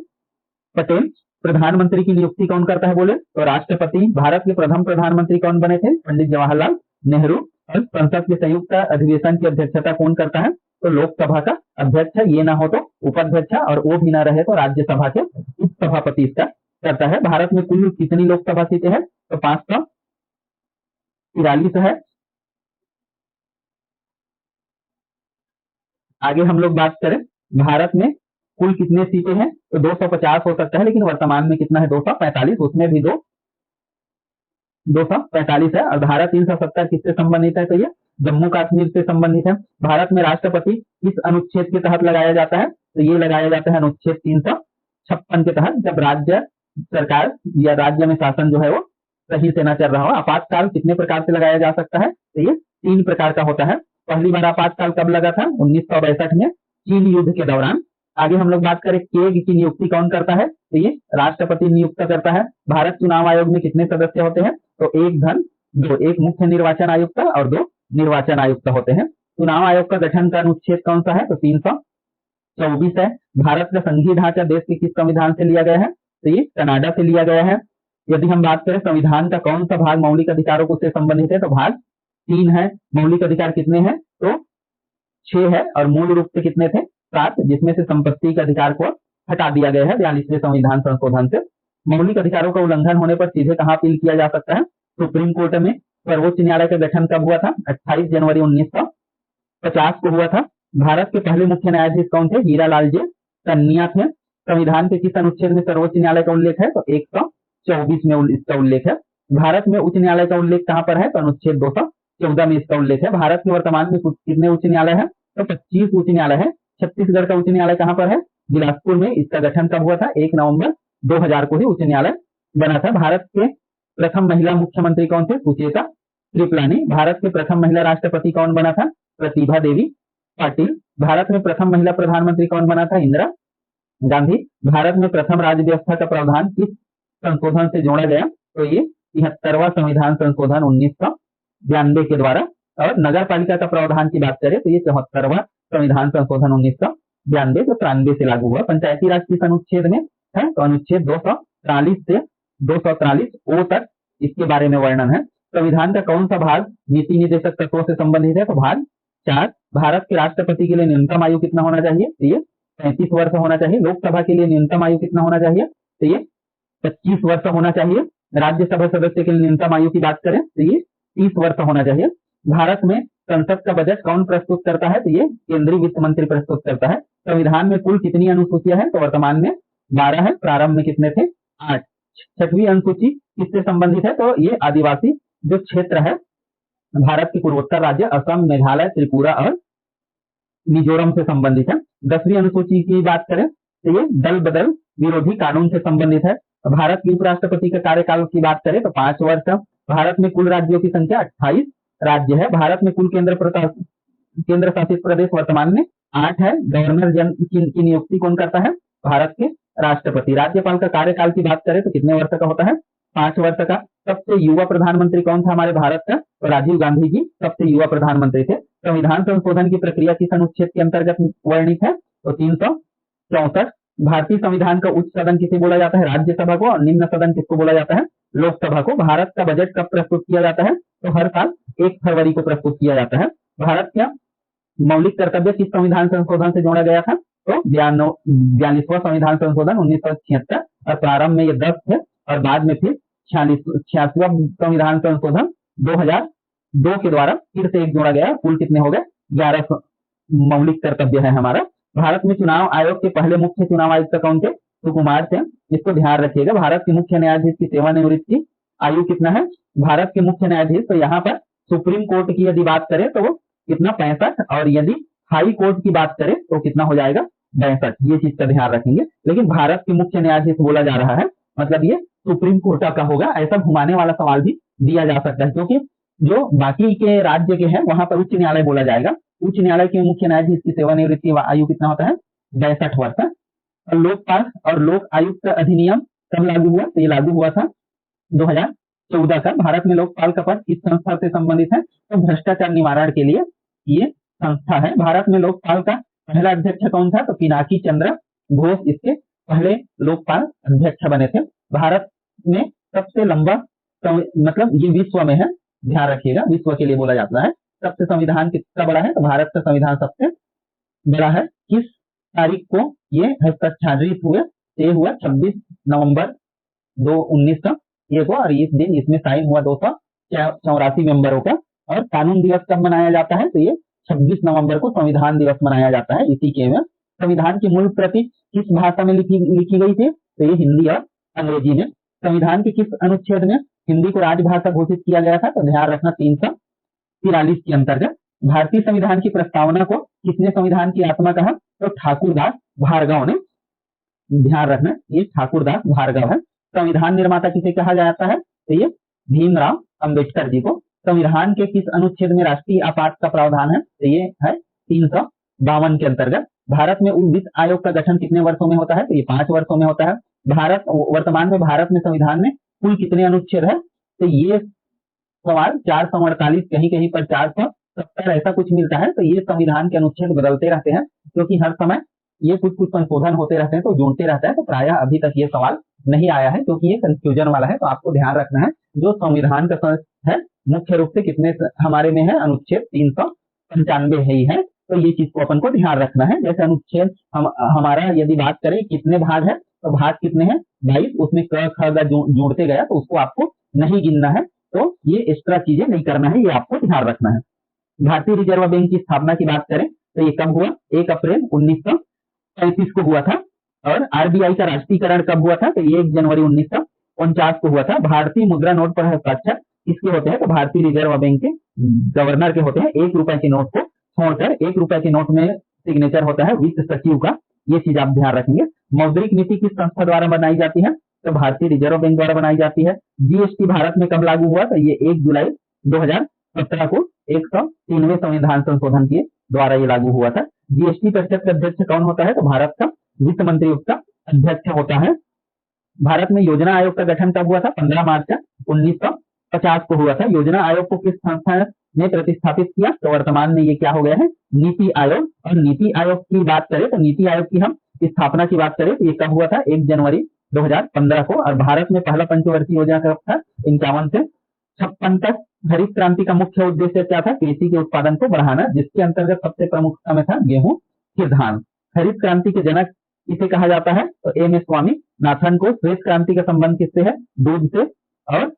पटेल। प्रधानमंत्री की नियुक्ति कौन करता है बोले? तो राष्ट्रपति। भारत के प्रथम प्रधानमंत्री कौन बने थे? पंडित जवाहरलाल नेहरू। और संसद के संयुक्त अधिवेशन की अध्यक्षता कौन करता है? तो लोकसभा का अध्यक्ष। ये ना हो तो उपाध्यक्ष, और वो भी ना रहे तो राज्यसभा के उपसभापति इसका करता है। भारत में कुल कितनी लोकसभा सीटें हैं? तो 543 है। आगे हम लोग बात करें भारत में कुल कितने सीटें हैं? तो 250 हो सकता है, लेकिन वर्तमान में कितना है? 245। उसमें भी 245 है। और धारा 370 किससे संबंधित है? तो ये जम्मू कश्मीर से संबंधित है। भारत में राष्ट्रपति किस अनुच्छेद के तहत लगाया जाता है? तो ये लगाया जाता है अनुच्छेद 356 के तहत, जब राज्य सरकार या राज्य में शासन जो है वो सही से न चल रहा हो। आपातकाल कितने प्रकार से लगाया जा सकता है? तो ये 3 प्रकार का होता है। पहली बार आपातकाल कब लगा था? 1962 में चीन युद्ध के दौरान। आगे हम लोग बात करें केग की नियुक्ति कौन करता है? तो ये राष्ट्रपति नियुक्त करता है। भारत चुनाव आयोग में कितने सदस्य होते हैं? तो 1 धन 2, एक मुख्य निर्वाचन आयुक्त और 2 निर्वाचन आयुक्त होते हैं। चुनाव आयोग का गठन का अनुच्छेद कौन सा है? तो 324 है। भारत का संघीय ढांचा देश के किस संविधान से लिया गया है? तो ये कनाडा से लिया गया है। यदि हम बात करें संविधान का कौन सा भाग मौलिक अधिकारों से संबंधित है? तो भाग 3 है। मौलिक अधिकार कितने हैं? तो 6 है। और मूल रूप से कितने थे? 7, जिसमें से संपत्ति के अधिकार को हटा दिया गया है 42वें संविधान संशोधन से। मौलिक अधिकारों का उल्लंघन होने पर सीधे कहां अपील किया जा सकता है? सुप्रीम कोर्ट में। सर्वोच्च न्यायालय का गठन कब हुआ था? 28 जनवरी 1950 को हुआ था। भारत के पहले मुख्य न्यायाधीश कौन थे? हीरालाल जे कन्निया थे। संविधान के किस अनुच्छेद में सर्वोच्च न्यायालय का उल्लेख है? तो 124 में इसका उल्लेख है। भारत में उच्च न्यायालय का उल्लेख कहां पर है? तो अनुच्छेद 214 में इसका उल्लेख है। भारत के वर्तमान में कितने उच्च न्यायालय है? तो 25 उच्च न्यायालय है। छत्तीसगढ़ का उच्च न्यायालय कहां पर है? बिलासपुर में। इसका गठन कब हुआ था? 1 नवंबर 2000 को ही उच्च न्यायालय बना था। भारत के प्रथम महिला मुख्यमंत्री कौन थे? सुचेता कृपलानी। भारत के प्रथम महिला राष्ट्रपति कौन बना था? प्रतिभा देवी पाटिल। भारत में प्रथम महिला प्रधानमंत्री कौन बना था? इंदिरा गांधी। भारत में प्रथम राज्य व्यवस्था का प्रावधान किस संशोधन से जोड़ा गया? तो ये 73वां संविधान संशोधन 1992 के द्वारा। और नगर पालिका का प्रावधान की बात करें तो ये 74वां संविधान संशोधन 1992 से 93 से लागू हुआ। पंचायती राज किस अनुच्छेद में है तो अनुच्छेद 243 से 243 ओ तक इसके बारे में वर्णन है। संविधान का कौन सा भाग नीति निर्देशक तत्वों से संबंधित है तो भाग 4। भारत के राष्ट्रपति के लिए न्यूनतम आयु कितना होना चाहिए तो ये 35 वर्ष होना चाहिए। लोकसभा के लिए न्यूनतम आयु कितना होना चाहिए तो ये 25 वर्ष होना चाहिए। राज्यसभा सदस्य के लिए न्यूनतम आयु की बात करें तो ये 30 वर्ष होना चाहिए। भारत में संसद का बजट कौन प्रस्तुत करता है तो ये केंद्रीय वित्त मंत्री प्रस्तुत करता है। संविधान में कुल कितनी अनुसूचियां हैं तो वर्तमान में 12 है, प्रारंभ में कितने थे 8। 6वीं अनुसूची किससे संबंधित है तो ये आदिवासी जो क्षेत्र है भारत के पूर्वोत्तर राज्य असम, मेघालय, त्रिपुरा और मिजोरम से संबंधित है। 10वीं अनुसूची की बात करें तो ये दल बदल विरोधी कानून से संबंधित है। भारत के उपराष्ट्रपति के कार्यकाल की बात करें तो 5 वर्ष। भारत में कुल राज्यों की संख्या 28 राज्य है। भारत में कुल केंद्र शासित प्रदेश वर्तमान में 8 है। गवर्नर जनरल की नियुक्ति कौन करता है भारत के राष्ट्रपति। राज्यपाल का कार्यकाल की बात करें तो कितने वर्ष का होता है 5 वर्ष का। सबसे युवा प्रधानमंत्री कौन था हमारे भारत का तो राजीव गांधी जी सबसे युवा प्रधानमंत्री थे। संविधान संशोधन की प्रक्रिया किस अनुच्छेद के अंतर्गत वर्णित है तो 364। भारतीय संविधान का उच्च सदन किसे बोला जाता है राज्यसभा को, और निम्न सदन किसको बोला जाता है लोकसभा को। भारत का बजट कब प्रस्तुत किया जाता है तो हर साल 1 फरवरी को प्रस्तुत किया जाता है। भारत का मौलिक कर्तव्य किस संविधान संशोधन से जोड़ा गया था तो 42वां संविधान संशोधन 1976, और प्रारंभ में ये 10 थे और बाद में फिर 86वां संविधान संशोधन 2002 के द्वारा फिर से एक जोड़ा गया। कुल कितने हो गए 11 मौलिक कर्तव्य है हमारा। भारत में चुनाव आयोग के पहले मुख्य चुनाव आयुक्त कौन थे सुकुमार थे। इसको ध्यान रखिएगा। भारत के मुख्य न्यायाधीश की सेवानिवृत्ति आयु कितना है भारत के मुख्य न्यायाधीश तो यहाँ पर सुप्रीम कोर्ट की यदि बात करें तो वो कितना 65, और यदि हाई कोर्ट की बात करें तो कितना हो जाएगा 62। ये चीज का ध्यान रखेंगे। लेकिन भारत के मुख्य न्यायाधीश बोला जा रहा है मतलब ये सुप्रीम कोर्ट का होगा। ऐसा घुमाने वाला सवाल भी दिया जा सकता है क्योंकि जो बाकी के राज्य के हैं वहां पर उच्च न्यायालय बोला जाएगा। उच्च न्यायालय के मुख्य न्यायाधीश की सेवानिवृत्ति आयु कितना होता है 62 वर्ष। और लोकपाल और लोक आयुक्त अधिनियम कब लागू हुआ तो ये लागू हुआ था 2014 का। भारत में लोकपाल का पद किस संस्था से संबंधित है तो भ्रष्टाचार निवारण के लिए ये संस्था है। भारत में लोकपाल का पहला अध्यक्ष कौन था तो पिनाकी चंद्र घोष इसके पहले लोकपाल अध्यक्ष बने थे। भारत में सबसे लंबा मतलब ये विश्व में है, ध्यान रखिएगा, विश्व के लिए बोला जाता है। सबसे संविधान कितना बड़ा है तो भारत का संविधान सबसे बड़ा है। किस तारीख को ये हस्ताक्षरित हुए ये हुआ 26 नवंबर 2019 को, और इस दिन इसमें साइन हुआ 284 मेंबरों का। और कानून दिवस कब मनाया जाता है तो ये 26 नवंबर को संविधान दिवस मनाया जाता है। इसी के में संविधान की मूल प्रति किस भाषा में लिखी गई थी तो ये हिंदी और अंग्रेजी में। संविधान के किस अनुच्छेद में हिंदी को राजभाषा घोषित किया गया था तो ध्यान रखना 343 के अंतर्गत। भारतीय संविधान की प्रस्तावना को किसने संविधान की आत्मा कहा तो ठाकुरदास भार्गव ने। ध्यान रखना ये ठाकुरदास भार्गव है। संविधान निर्माता किसे कहा जाता है तो ये भीमराव अंबेडकर जी को। संविधान के किस अनुच्छेद में राष्ट्रीय आपात का प्रावधान है तो ये है 352 के अंतर्गत। भारत में वित्त आयोग का गठन कितने वर्षों में होता है तो ये 5 वर्षों में होता है। वर्तमान में भारत में संविधान में कुल कितने अनुच्छेद है तो ये सवाल 448 कहीं कहीं पर 470 ऐसा कुछ मिलता है। तो ये संविधान के अनुच्छेद बदलते रहते हैं क्योंकि हर समय ये कुछ संशोधन होते रहते हैं तो जोड़ते रहता है। तो प्रायः अभी तक ये सवाल नहीं आया है क्योंकि ये कंफ्यूजन वाला है। तो आपको ध्यान रखना है जो संविधान का है मुख्य रूप से कितने हमारे में है अनुच्छेद 395 ही है। तो ये चीज को अपन को ध्यान रखना है। जैसे अनुच्छेद हमारा यदि बात करें कितने भाग है तो भाग कितने हैं 22, उसमें क ख ग जोड़ते गया तो उसको आपको नहीं गिनना है। तो ये एक्स्ट्रा चीजें नहीं करना है, ये आपको ध्यान रखना है। भारतीय रिजर्व बैंक की स्थापना की बात करें तो ये कब हुआ 1 अप्रैल 1935 को हुआ था। और आरबीआई का राष्ट्रीयकरण कब हुआ था तो 1 जनवरी 1949 को हुआ था। भारतीय मुद्रा नोट पर हस्ताक्षर किसके होते हैं तो भारतीय रिजर्व बैंक के गवर्नर के होते हैं। 1 रुपए के नोट को छोड़कर 1 रुपए के नोट में सिग्नेचर होता है वित्त सचिव का। ये चीज आप ध्यान रखेंगे। मौद्रिक नीति किस संस्था द्वारा बनाई जाती है तो भारतीय रिजर्व बैंक द्वारा बनाई जाती है। जीएसटी भारत में कब लागू हुआ तो ये 1 जुलाई 2017 को 103वें संविधान संशोधन के द्वारा ये लागू हुआ था। जीएसटी परिषद का अध्यक्ष कौन होता है तो भारत का वित्त मंत्री उसका अध्यक्ष होता है। भारत में योजना आयोग का गठन कब हुआ था 15 मार्च 1950 को हुआ था। योजना आयोग को किस संस्था ने प्रतिस्थापित किया? तो वर्तमान में ये क्या हो गया है? नीति आयोग। और नीति आयोग की बात करें तो नीति आयोग की हम स्थापना की बात करें तो ये कब हुआ था? 1 जनवरी 2015 को। और भारत में पहला पंचवर्षीय योजना कब था? 51 से 56 तक। हरित क्रांति का मुख्य उद्देश्य क्या था? कृषि के उत्पादन को बढ़ाना, जिसके अंतर्गत सबसे प्रमुखता में था गेहूं, फिर धान। हरित क्रांति के जनक किसे कहा जाता है? तो एम स्वामीनाथन को। श्वेत क्रांति का संबंध किससे है? दूध से। और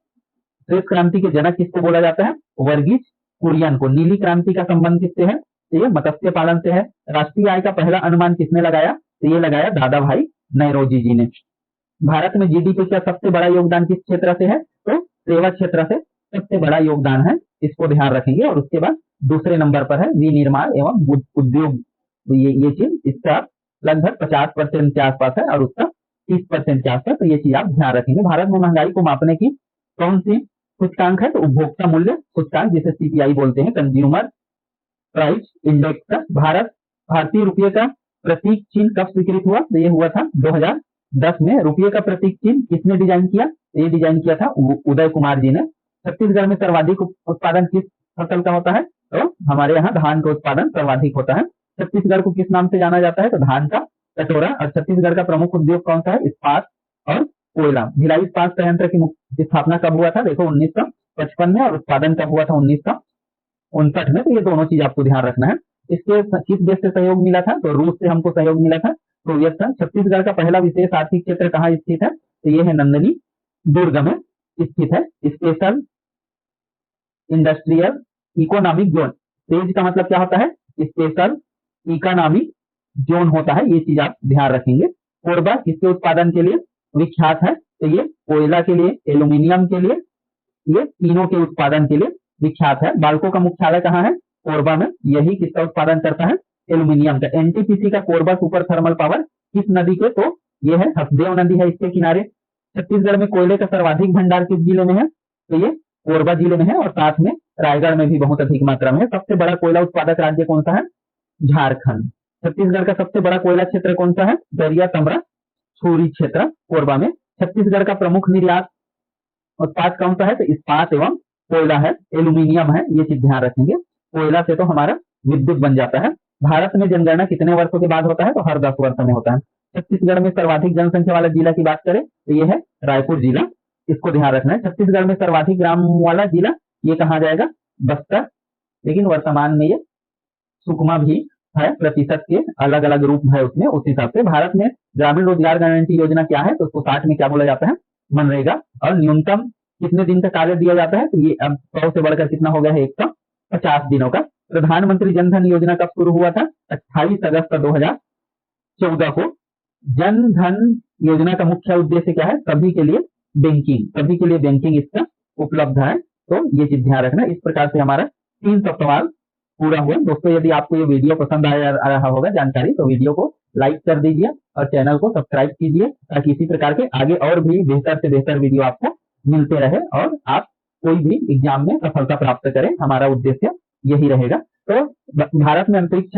श्वेत क्रांति के जनक किसको बोला जाता है? वर्गीज कुरियन को। नीली क्रांति का संबंध किससे है? तो ये मत्स्य पालन से है। राष्ट्रीय आय का पहला अनुमान किसने लगाया? तो ये लगाया दादा भाई नौरोजी जी ने। भारत में जीडीपी का सबसे बड़ा योगदान किस क्षेत्र से है? तो सेवा क्षेत्र से सबसे बड़ा योगदान है, इसको ध्यान रखेंगे। और उसके बाद दूसरे नंबर पर है विनिर्माण एवं उद्योग। तो ये चीज इसका लगभग 50% के आसपास है और उसका 30% के आसपास। तो ये चीज आप ध्यान रखेंगे। भारत में महंगाई को मापने की कौन सी सूचकांक है? तो उपभोक्ता मूल्य सूचकांक, जिसे सीपीआई बोलते हैं, कंज्यूमर प्राइस इंडेक्स। भारतीय रुपये का प्रतीक चिन्ह कब स्वीकृत हुआ? तो ये हुआ था 2010 में। रुपये का प्रतीक चिन्ह किसने डिजाइन किया? ये डिजाइन किया था उदय कुमार जी ने। छत्तीसगढ़ में सर्वाधिक उत्पादन किस फसल का होता है? तो हमारे यहाँ धान का उत्पादन सर्वाधिक होता है। छत्तीसगढ़ को किस नाम से जाना जाता है? तो धान का कटोरा। और छत्तीसगढ़ का प्रमुख उद्योग कौन सा है? इस्पात और कोयला। भिलाई इस्पात संयंत्र की स्थापना कब हुआ था? देखो 1955 में। और उत्पादन कब हुआ था? 1959 में। तो ये दोनों चीज आपको ध्यान रखना है। इसके किस देश से सहयोग मिला था? तो रूस से हमको सहयोग मिला था, सोवियत संघ। छत्तीसगढ़ का पहला विशेष आर्थिक क्षेत्र कहाँ स्थित है? तो ये है नंदनी दुर्ग में स्थित है। Special industrial economic zone. Stage का मतलब क्या होता है? स्पेशल इकोनॉमिक जोन होता है। ये चीज आप ध्यान रखेंगे। कोरबा किसके उत्पादन के लिए विख्यात है? तो ये कोयला के लिए, एल्यूमिनियम के लिए, ये तीनों के उत्पादन के लिए विख्यात है। बाल्को का मुख्यालय कहाँ है? कोरबा में। यही किसका उत्पादन करता है? एल्यूमिनियम का। एनटीपीसी का कोरबा सुपर थर्मल पावर किस नदी के? तो ये है हसदेव नदी है इसके किनारे। छत्तीसगढ़ में कोयले का सर्वाधिक भंडार किस जिले में है? तो ये कोरबा जिले में है। और साथ में रायगढ़ में भी बहुत अधिक मात्रा में है। सबसे बड़ा कोयला उत्पादक राज्य कौन सा है? झारखंड। छत्तीसगढ़ का सबसे बड़ा कोयला क्षेत्र कौन सा है? दरिया तमरा छुरी क्षेत्र कोरबा में। छत्तीसगढ़ का प्रमुख निर्यात उत्पाद कौन सा है? तो इस्पात एवं कोयला है, एल्यूमिनियम है। ये चीज ध्यान रखेंगे। कोयला से तो हमारा विद्युत बन जाता है। भारत में जनगणना कितने वर्षों के बाद होता है? तो हर 10 वर्ष में होता है। छत्तीसगढ़ में सर्वाधिक जनसंख्या वाला जिला की बात करें तो ये है रायपुर जिला, इसको ध्यान रखना है। छत्तीसगढ़ में सर्वाधिक ग्राम वाला जिला ये कहा जाएगा? बस्तर। लेकिन वर्तमान में ये सुकमा भी है, प्रतिशत के अलग अलग रूप है उसमें। उस हिसाब से भारत में ग्रामीण रोजगार गारंटी योजना क्या है? तो उसको 60 में क्या बोला जाता है? मनरेगा। और न्यूनतम कितने दिन का कार्य दिया जाता है? तो ये अब 100 से बढ़कर कितना हो गया है? 150 दिनों का। प्रधानमंत्री जन धन योजना कब शुरू हुआ था? 28 अगस्त 2014 को। जन धन योजना का मुख्य उद्देश्य क्या है? सभी के लिए बैंकिंग इसका उपलब्ध है। तो ये चीज ध्यान रखना। इस प्रकार से हमारा 300 सवाल पूरा हुआ। दोस्तों यदि आपको ये वीडियो पसंद आ रहा होगा जानकारी, तो वीडियो को लाइक कर दीजिए और चैनल को सब्सक्राइब कीजिए, ताकि इसी प्रकार के आगे और भी बेहतर से बेहतर वीडियो आपको मिलते रहे और आप कोई भी एग्जाम में सफलता प्राप्त करें। हमारा उद्देश्य यही रहेगा। तो भारत में अंतरिक्ष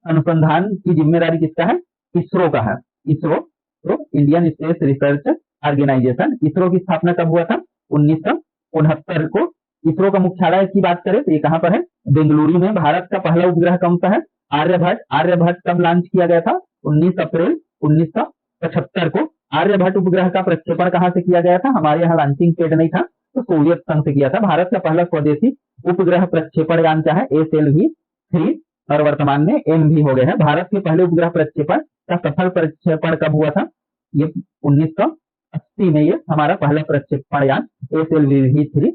अनुसंधान की जिम्मेदारी किसका है? इसरो का है। इसरो, तो Indian Space Research Organisation. ISRO की स्थापना कब हुआ था? 1969 को। इसरो का मुख्यालय की बात करें तो ये कहां पर है? बेंगलुरु में। भारत का पहला उपग्रह कौन सा है? आर्यभट्ट। आर्यभट्ट कब लॉन्च किया गया था? 19 अप्रैल 1975 को। आर्यभट्ट उपग्रह का प्रक्षेपण कहां से किया गया था? हमारे यहाँ लॉन्चिंग पैड नहीं था, तो सोवियत संघ से किया था। भारत का पहला स्वदेशी उपग्रह प्रक्षेपण यान क्या है? SLV-3 और वर्तमान में MV हो गए हैं। भारत के पहले उपग्रह प्रक्षेपण का सफल प्रक्षेपण कब हुआ था? ये 1980 में ये हमारा पहला प्रक्षेपण यान SLV-3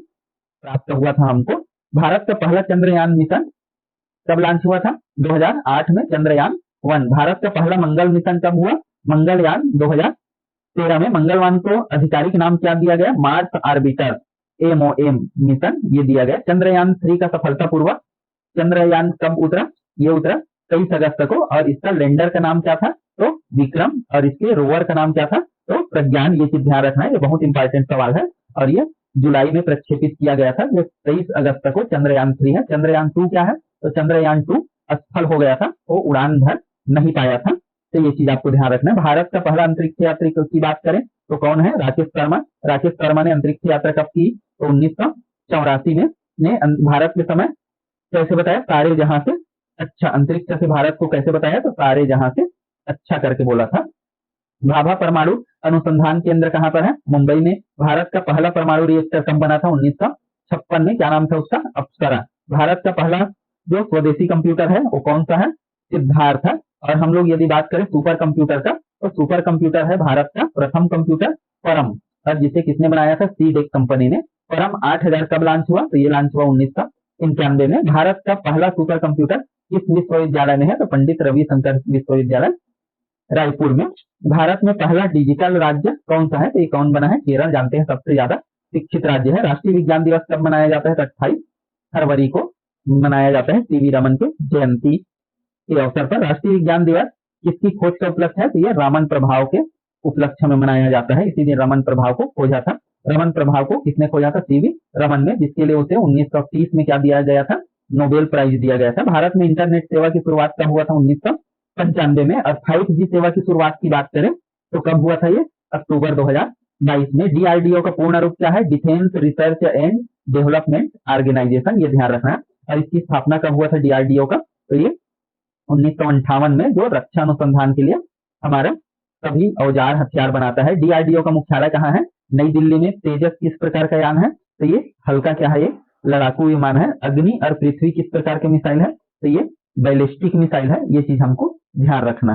प्राप्त हुआ था हमको। भारत का पहला चंद्रयान मिशन कब लॉन्च हुआ था? 2008 में चंद्रयान-1। भारत का पहला मंगल मिशन कब हुआ? मंगलयान 2013 में। मंगलयान को आधिकारिक नाम क्या दिया गया? मार्स ऑर्बिटर MOM मिशन ये दिया गया। चंद्रयान-3 का सफलतापूर्वक चंद्रयान कब उतरा? ये उतरा 23 अगस्त को। और इसका लैंडर का नाम क्या था? तो विक्रम। और इसके रोवर का नाम क्या था? तो प्रज्ञान। ये चीज ध्यान रखना है, ये बहुत इंपॉर्टेंट सवाल है। और ये जुलाई में प्रक्षेपित किया गया था, जो 23 अगस्त को चंद्रयान-3 है। चंद्रयान-2 क्या है? तो चंद्रयान-2 असफल हो गया था, वो उड़ान भर नहीं पाया था। तो ये चीज आपको ध्यान रखना है। भारत का पहला अंतरिक्ष यात्री की बात करें तो कौन है? राकेश शर्मा। राकेश शर्मा ने अंतरिक्ष यात्रा कब की? तो 1984 में ने भारत के समय कैसे बताया? सारे जहां से अच्छा, अंतरिक्ष से भारत को कैसे बताया? तो सारे जहां से अच्छा करके बोला था। भाभा परमाणु अनुसंधान केंद्र कहां पर है? मुंबई में। भारत का पहला परमाणु रिएक्टर कब बना था? 1956 में। क्या नाम था उसका? अप्सरा। भारत का पहला जो स्वदेशी कंप्यूटर है वो कौन सा है? सिद्धार्थ है। और हम लोग यदि बात करें सुपर कंप्यूटर का, तो सुपर कंप्यूटर है भारत का प्रथम कंप्यूटर परम, और जिसे किसने बनाया था? सीडेक कंपनी ने। परम 8000 कब लॉन्च हुआ? तो ये लॉन्च हुआ 1991 में। भारत का पहला सुपर कंप्यूटर किस विश्वविद्यालय में है? तो पंडित रविशंकर विश्वविद्यालय रायपुर में। भारत में पहला डिजिटल राज्य कौन सा है? तो ये कौन बना है? केरल। जानते हैं सबसे ज्यादा शिक्षित राज्य है। राष्ट्रीय विज्ञान दिवस कब मनाया जाता है? तो 28 फरवरी को मनाया जाता है, सीवी रमन के जयंती के अवसर पर। राष्ट्रीय विज्ञान दिवस किसकी खोज का उपलक्ष्य है? तो ये रमन प्रभाव के उपलक्ष्य में मनाया जाता है। इसी दिन रमन प्रभाव को खोजा था। रमन प्रभाव को किसने खोजा था? सीवी रमन ने, जिसके लिए उसे 1930 में क्या दिया गया था? नोबेल प्राइज दिया गया था। भारत में इंटरनेट सेवा की शुरुआत कब हुआ था? 1995 में। और 5G सेवा की शुरुआत की बात करें तो कब हुआ था? ये अक्टूबर 2022 में। डीआरडीओ का पूर्ण रूप क्या है? Defence Research and Development Organisation, ये ध्यान रखना है। और इसकी स्थापना कब हुआ था डीआरडीओ का? तो ये 1958 में, जो रक्षा अनुसंधान के लिए हमारा सभी औजार हथियार बनाता है। डीआरडीओ का मुख्यालय कहाँ है? नई दिल्ली में। तेजस किस प्रकार का यान है? तो ये हल्का क्या है? ये लड़ाकू विमान है। अग्नि और पृथ्वी किस प्रकार के मिसाइल है? तो ये बैलिस्टिक मिसाइल है। ये चीज हमको ध्यान रखना।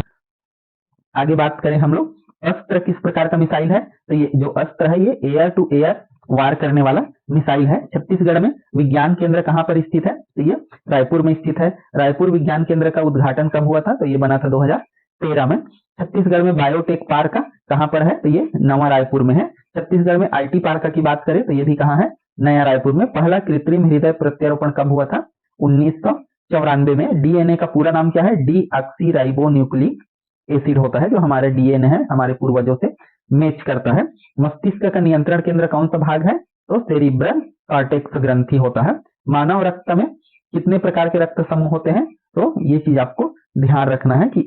आगे बात करें हम लोग, अस्त्र किस प्रकार का मिसाइल है? तो ये जो अस्त्र है ये एयर टू एयर वार करने वाला मिसाइल है। छत्तीसगढ़ में विज्ञान केंद्र कहां पर स्थित है? तो ये रायपुर में स्थित है। रायपुर विज्ञान केंद्र का उद्घाटन कब हुआ था? तो ये बना था 2013 में। छत्तीसगढ़ में बायोटेक पार्क कहां पर है? तो ये नवा रायपुर में है। छत्तीसगढ़ में आईटी पार्क की बात करें तो ये भी कहां है? नया रायपुर में। पहला कृत्रिम हृदय प्रत्यारोपण कब हुआ था? 1994 में। डीएनए का पूरा नाम क्या है? डीऑक्सी राइबो न्यूक्लिक एसिड होता है, जो हमारे डीएनए है, हमारे पूर्वजों से मैच करता है। मस्तिष्क का नियंत्रण केंद्र कौन सा भाग है? तो सेरिब्रल कॉर्टेक्स ग्रंथि होता है। मानव रक्त में कितने प्रकार के रक्त समूह होते हैं? तो ये चीज आपको ध्यान रखना है कि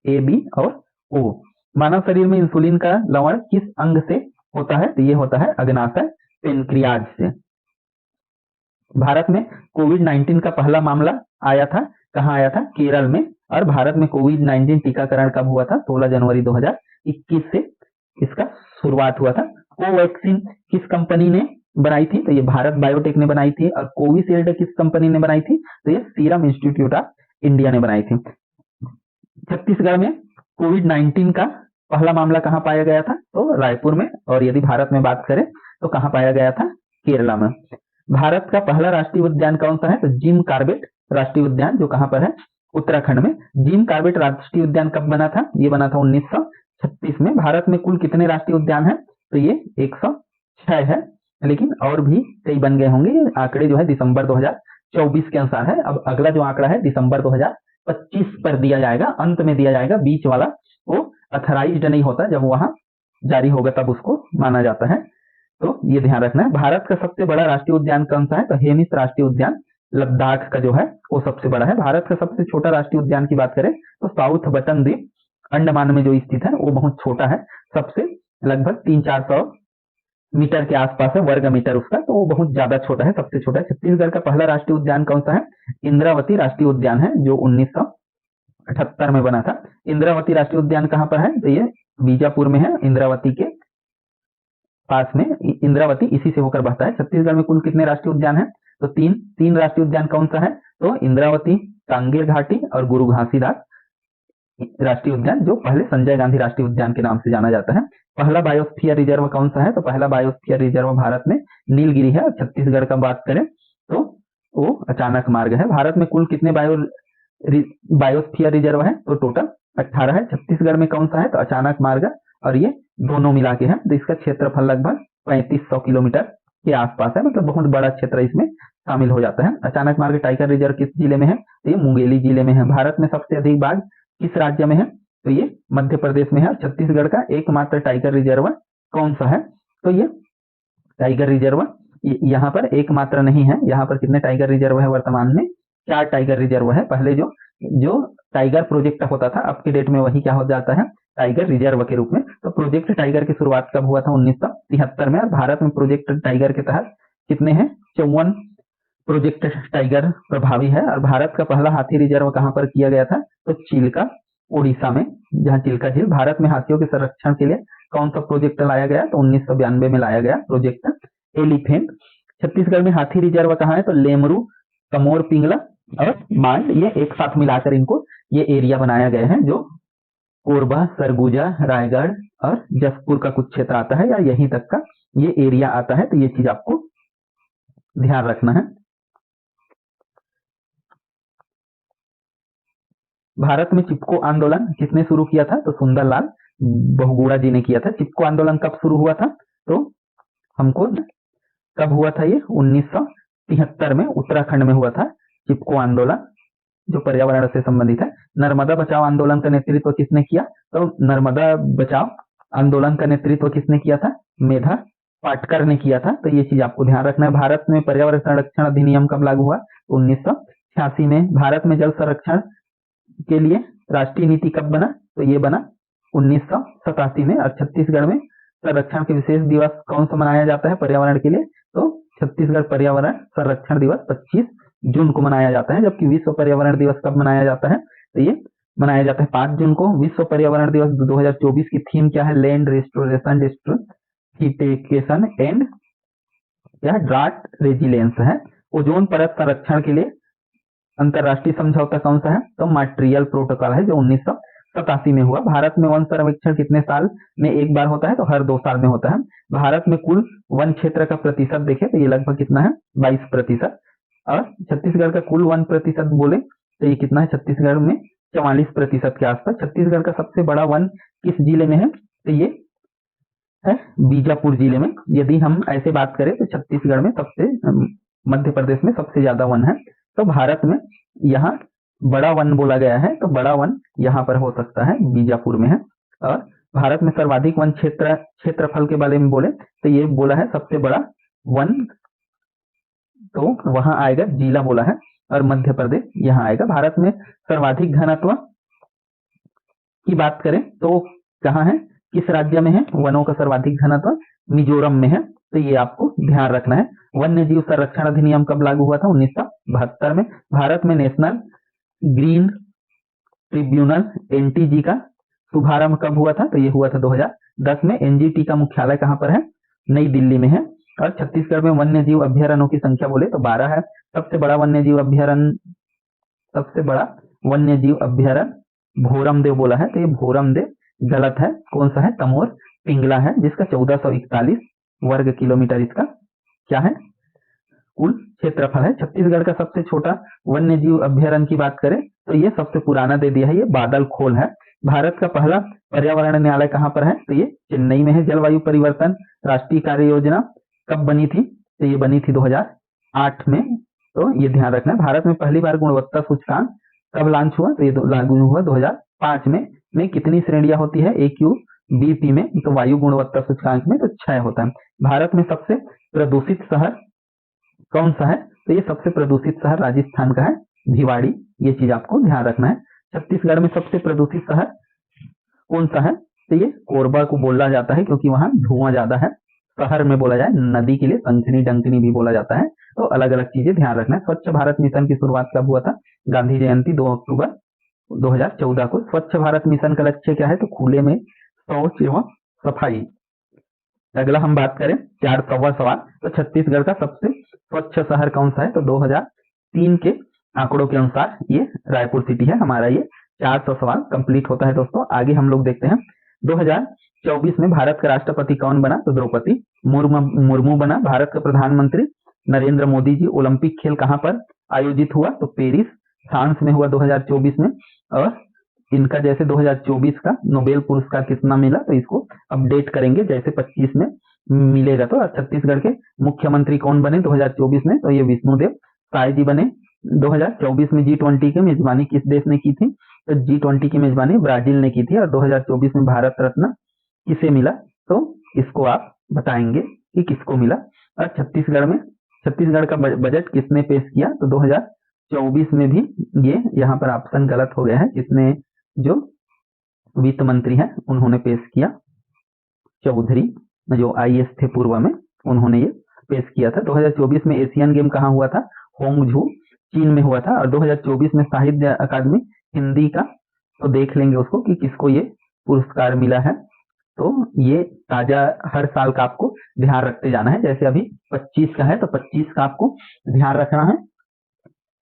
ए बी और ओ। मानव शरीर में इंसुलिन का लवण किस अंग से होता है? तो ये होता है अग्नाशय पेनक्रियाज से। भारत में कोविड-19 का पहला मामला आया था, कहाँ आया था? केरल में। और भारत में कोविड-19 टीकाकरण कब हुआ था? 16 जनवरी 2021 से इसका शुरुआत हुआ था। कोवैक्सीन किस कंपनी ने बनाई थी? तो ये भारत बायोटेक ने बनाई थी। और कोविशील्ड किस कंपनी ने बनाई थी? तो ये सीरम इंस्टीट्यूट ऑफ इंडिया ने बनाई थी। छत्तीसगढ़ में कोविड-19 का पहला मामला कहाँ पाया गया था? तो रायपुर में। और यदि भारत में बात करें तो कहाँ पाया गया था? केरला में। भारत का पहला राष्ट्रीय उद्यान कौन सा है? तो जिम कॉर्बेट राष्ट्रीय उद्यान, जो कहाँ पर है? उत्तराखंड में। जिम कॉर्बेट राष्ट्रीय उद्यान कब बना था? ये बना था 1936 में। भारत में कुल कितने राष्ट्रीय उद्यान है? तो ये 106 है, लेकिन और भी कई बन गए होंगे। आंकड़े जो है दिसंबर 2024 के अनुसार है। अब अगला जो आंकड़ा है दिसंबर 2025 पर दिया जाएगा, अंत में दिया जाएगा। बीच वाला वो अथराइज्ड नहीं होता, जब वहां जारी होगा तब उसको माना जाता है। तो ये ध्यान रखना है। भारत का सबसे बड़ा राष्ट्रीय उद्यान कौन सा है? तो हेमिस राष्ट्रीय उद्यान लद्दाख का जो है वो सबसे बड़ा है। भारत का सबसे छोटा राष्ट्रीय उद्यान की बात करें तो साउथ बटन द्वीप अंडमान में जो स्थित है वो बहुत छोटा है, सबसे लगभग 300-400 मीटर के आसपास है, वर्ग मीटर उसका, तो वो बहुत ज्यादा छोटा है, सबसे छोटा है। छत्तीसगढ़ का पहला राष्ट्रीय उद्यान कौन सा है? इंद्रावती राष्ट्रीय उद्यान है, जो 1978 में बना था। इंद्रावती राष्ट्रीय उद्यान कहाँ पर है? तो ये बीजापुर में है। इंद्रावती के पास में इंद्रावती इसी से होकर बहता है। छत्तीसगढ़ में कुल कितने राष्ट्रीय उद्यान है? तो तीन राष्ट्रीय उद्यान कौन सा है? तो इंद्रावती, कांगेर घाटी और गुरु घासीदास राष्ट्रीय उद्यान, जो पहले संजय गांधी राष्ट्रीय उद्यान के नाम से जाना जाता है। पहला बायोस्फीयर रिजर्व कौन सा है? तो पहला बायोस्फीयर रिजर्व भारत में नीलगिरी है। छत्तीसगढ़ का बात करें तो वो अचानक मार्ग है। भारत में कुल कितने बायोस्फीयर रिजर्व है? तो टोटल 18 है। छत्तीसगढ़ में कौन सा है? तो अचानक मार्ग, और ये दोनों मिला के है। तो इसका क्षेत्रफल लगभग 3500 किलोमीटर के आसपास है, मतलब बहुत बड़ा क्षेत्र इसमें शामिल हो जाता है। अचानक मार्ग टाइगर रिजर्व किस जिले में है? तो ये मुंगेली जिले में है। भारत में सबसे अधिक बाघ किस राज्य में है? तो ये मध्य प्रदेश में है। छत्तीसगढ़ का एकमात्र टाइगर रिजर्व कौन सा है? तो ये टाइगर रिजर्व यहाँ पर एकमात्र नहीं है। यहाँ पर कितने टाइगर रिजर्व है वर्तमान में? 4 टाइगर रिजर्व है। पहले जो जो टाइगर प्रोजेक्ट होता था, अब के डेट में वही क्या हो जाता है, टाइगर रिजर्व के रूप में। तो प्रोजेक्ट टाइगर की शुरुआत कब हुआ था, 1973 में। और भारत में प्रोजेक्ट टाइगर के तहत कितने हैं, 54 प्रोजेक्ट टाइगर प्रभावी है। और भारत का पहला हाथी रिजर्व कहां पर किया गया था, तो चिल्का, उड़ीसा में, जहां चिल्का झील। भारत में हाथियों के संरक्षण के लिए कौन सा प्रोजेक्ट लाया गया, तो 1992 में लाया गया प्रोजेक्ट एलिफेंट। छत्तीसगढ़ में हाथी रिजर्व कहाँ है, तो लेमरू, कमोर, पिंगला और मांड, ये एक साथ मिलाकर इनको ये एरिया बनाया गया है, जो कोरबा, सरगुजा, रायगढ़ और जसपुर का कुछ क्षेत्र आता है, या यहीं तक का ये एरिया आता है। तो ये चीज आपको ध्यान रखना है। भारत में चिपको आंदोलन किसने शुरू किया था, तो सुंदरलाल बहुगुणा जी ने किया था। चिपको आंदोलन कब शुरू हुआ था, तो हमको कब हुआ था, ये 1973 में उत्तराखंड में हुआ था चिपको आंदोलन, जो पर्यावरण से संबंधित है। नर्मदा बचाओ आंदोलन का नेतृत्व किसने किया, तो नर्मदा बचाओ आंदोलन का नेतृत्व किसने किया था, मेधा पाटकर ने किया था। तो ये चीज आपको ध्यान रखना है। भारत में पर्यावरण संरक्षण अधिनियम कब लागू हुआ, 1986 में। भारत में जल संरक्षण के लिए राष्ट्रीय नीति कब बना, तो ये बना 1987 में। और छत्तीसगढ़ में संरक्षण के विशेष दिवस कौन सा मनाया जाता है पर्यावरण के लिए, तो छत्तीसगढ़ पर्यावरण संरक्षण दिवस 25 जून को मनाया जाता है। जबकि विश्व पर्यावरण दिवस कब मनाया जाता है, तो ये मनाया जाता है 5 जून को। विश्व पर्यावरण दिवस 2024 की थीम क्या है, लैंड रिस्टोरेशन, डिस्ट्रिफिकेशन एंड या ड्राट रेजिलियंस है। ओजोन परत संरक्षण के लिए अंतरराष्ट्रीय समझौता कौन सा है, तो मॉन्ट्रियल प्रोटोकॉल है, जो 1987 में हुआ। भारत में वन सर्वेक्षण कितने साल में एक बार होता है, तो हर 2 साल में होता है। भारत में कुल वन क्षेत्र का प्रतिशत देखें तो ये लगभग कितना है, 22%। और छत्तीसगढ़ का कुल वन प्रतिशत बोले तो ये कितना है, छत्तीसगढ़ में 44% के आसपास। छत्तीसगढ़ का सबसे बड़ा वन किस जिले में है, तो ये है बीजापुर जिले में। यदि हम ऐसे बात करें तो छत्तीसगढ़ में सबसे, मध्य प्रदेश में सबसे ज्यादा वन है। तो भारत में यहाँ बड़ा वन बोला गया है, तो बड़ा वन यहाँ पर हो सकता है, बीजापुर में है। और भारत में सर्वाधिक वन क्षेत्रफल के बारे में बोले तो ये बोला है सबसे बड़ा वन, तो वहां आएगा जिला बोला है, और मध्य प्रदेश यहाँ आएगा। भारत में सर्वाधिक घनत्व की बात करें तो कहाँ है, किस राज्य में है वनों का सर्वाधिक घनत्व, मिजोरम में है। तो ये आपको ध्यान रखना है। वन्य जीव संरक्षण अधिनियम कब लागू हुआ था, 1972 में। भारत में नेशनल ग्रीन ट्रिब्यूनल एनटीजी का शुभारंभ कब हुआ था, तो ये हुआ था 2010 में। एनजीटी का मुख्यालय कहाँ पर है, नई दिल्ली में है। और छत्तीसगढ़ में वन्य जीव अभ्यारण्यों की संख्या बोले तो 12 है। सबसे बड़ा वन्य जीव अभ्यारण्य भोरमदेव बोला है, तो ये भोरमदेव गलत है। कौन सा है, तमोर पिंगला है, जिसका 1441 वर्ग किलोमीटर इसका क्या है, कुल क्षेत्रफल है। छत्तीसगढ़ का सबसे छोटा वन्य जीव अभ्यारण्य की बात करें तो ये सबसे पुराना दे दिया है, ये बादल खोल है। भारत का पहला पर्यावरण न्यायालय कहाँ पर है, तो ये चेन्नई में है। जलवायु परिवर्तन राष्ट्रीय कार्य योजना कब बनी थी, तो ये बनी थी 2008 में। तो ये ध्यान रखना है। भारत में पहली बार गुणवत्ता सूचकांक कब लॉन्च हुआ, तो ये लागू हुआ 2005 में। कितनी श्रेणियां होती है AQBP में, तो वायु गुणवत्ता सूचकांक में तो 6 होता है। भारत में सबसे प्रदूषित शहर कौन सा है, तो ये सबसे प्रदूषित शहर राजस्थान का है, भिवाड़ी। ये चीज आपको ध्यान रखना है। छत्तीसगढ़ में सबसे प्रदूषित शहर कौन सा है, तो ये कोरबा को बोला जाता है, क्योंकि वहां धुआं ज्यादा है। शहर में बोला जाए, नदी के लिए संखनी डंकनी भी बोला जाता है। तो अलग अलग चीजें ध्यान रखना है। स्वच्छ भारत मिशन की शुरुआत कब हुआ था, गांधी जयंती 2 अक्टूबर 2014 को। स्वच्छ भारत मिशन का लक्ष्य क्या है, तो खुले में शौच एवं सफाई। अगला हम बात करें 400वां सवाल, तो छत्तीसगढ़ का सबसे स्वच्छ शहर कौन सा है, तो 2003 के आंकड़ों के अनुसार ये रायपुर सिटी है हमारा। ये 400 सवाल कंप्लीट होता है दोस्तों। आगे हम लोग देखते हैं 2024 में भारत का राष्ट्रपति कौन बना, तो द्रौपदी मुर्मू बना। भारत का प्रधानमंत्री नरेंद्र मोदी जी। ओलंपिक खेल कहाँ पर आयोजित हुआ, तो पेरिस फ्रांस में हुआ 2024 में। और इनका जैसे 2024 का नोबेल पुरस्कार कितना मिला, तो इसको अपडेट करेंगे जैसे 25 में मिलेगा। तो छत्तीसगढ़ के मुख्यमंत्री कौन बने 2024 में, तो ये विष्णुदेव साय जी बने। 2024 में G20 की मेजबानी किस देश ने की थी, तो G20 की मेजबानी ब्राजील ने की थी। और 2024 में भारत रत्न किसे मिला, तो इसको आप बताएंगे कि किसको मिला। और छत्तीसगढ़ का बजट किसने पेश किया, तो 2024 में भी ये यहाँ पर ऑप्शन गलत हो गया है। इसमें जो वित्त मंत्री है उन्होंने पेश किया, चौधरी जो आईएएस थे पूर्व में, उन्होंने ये पेश किया था। 2024 में एशियन गेम कहाँ हुआ था? होंगझू चीन में हुआ था। और 2024 में साहित्य अकादमी हिंदी का तो देख लेंगे उसको कि किसको ये पुरस्कार मिला है। तो ये ताजा हर साल का आपको ध्यान रखते जाना है। जैसे अभी 25 का है तो 25 का आपको ध्यान रखना है।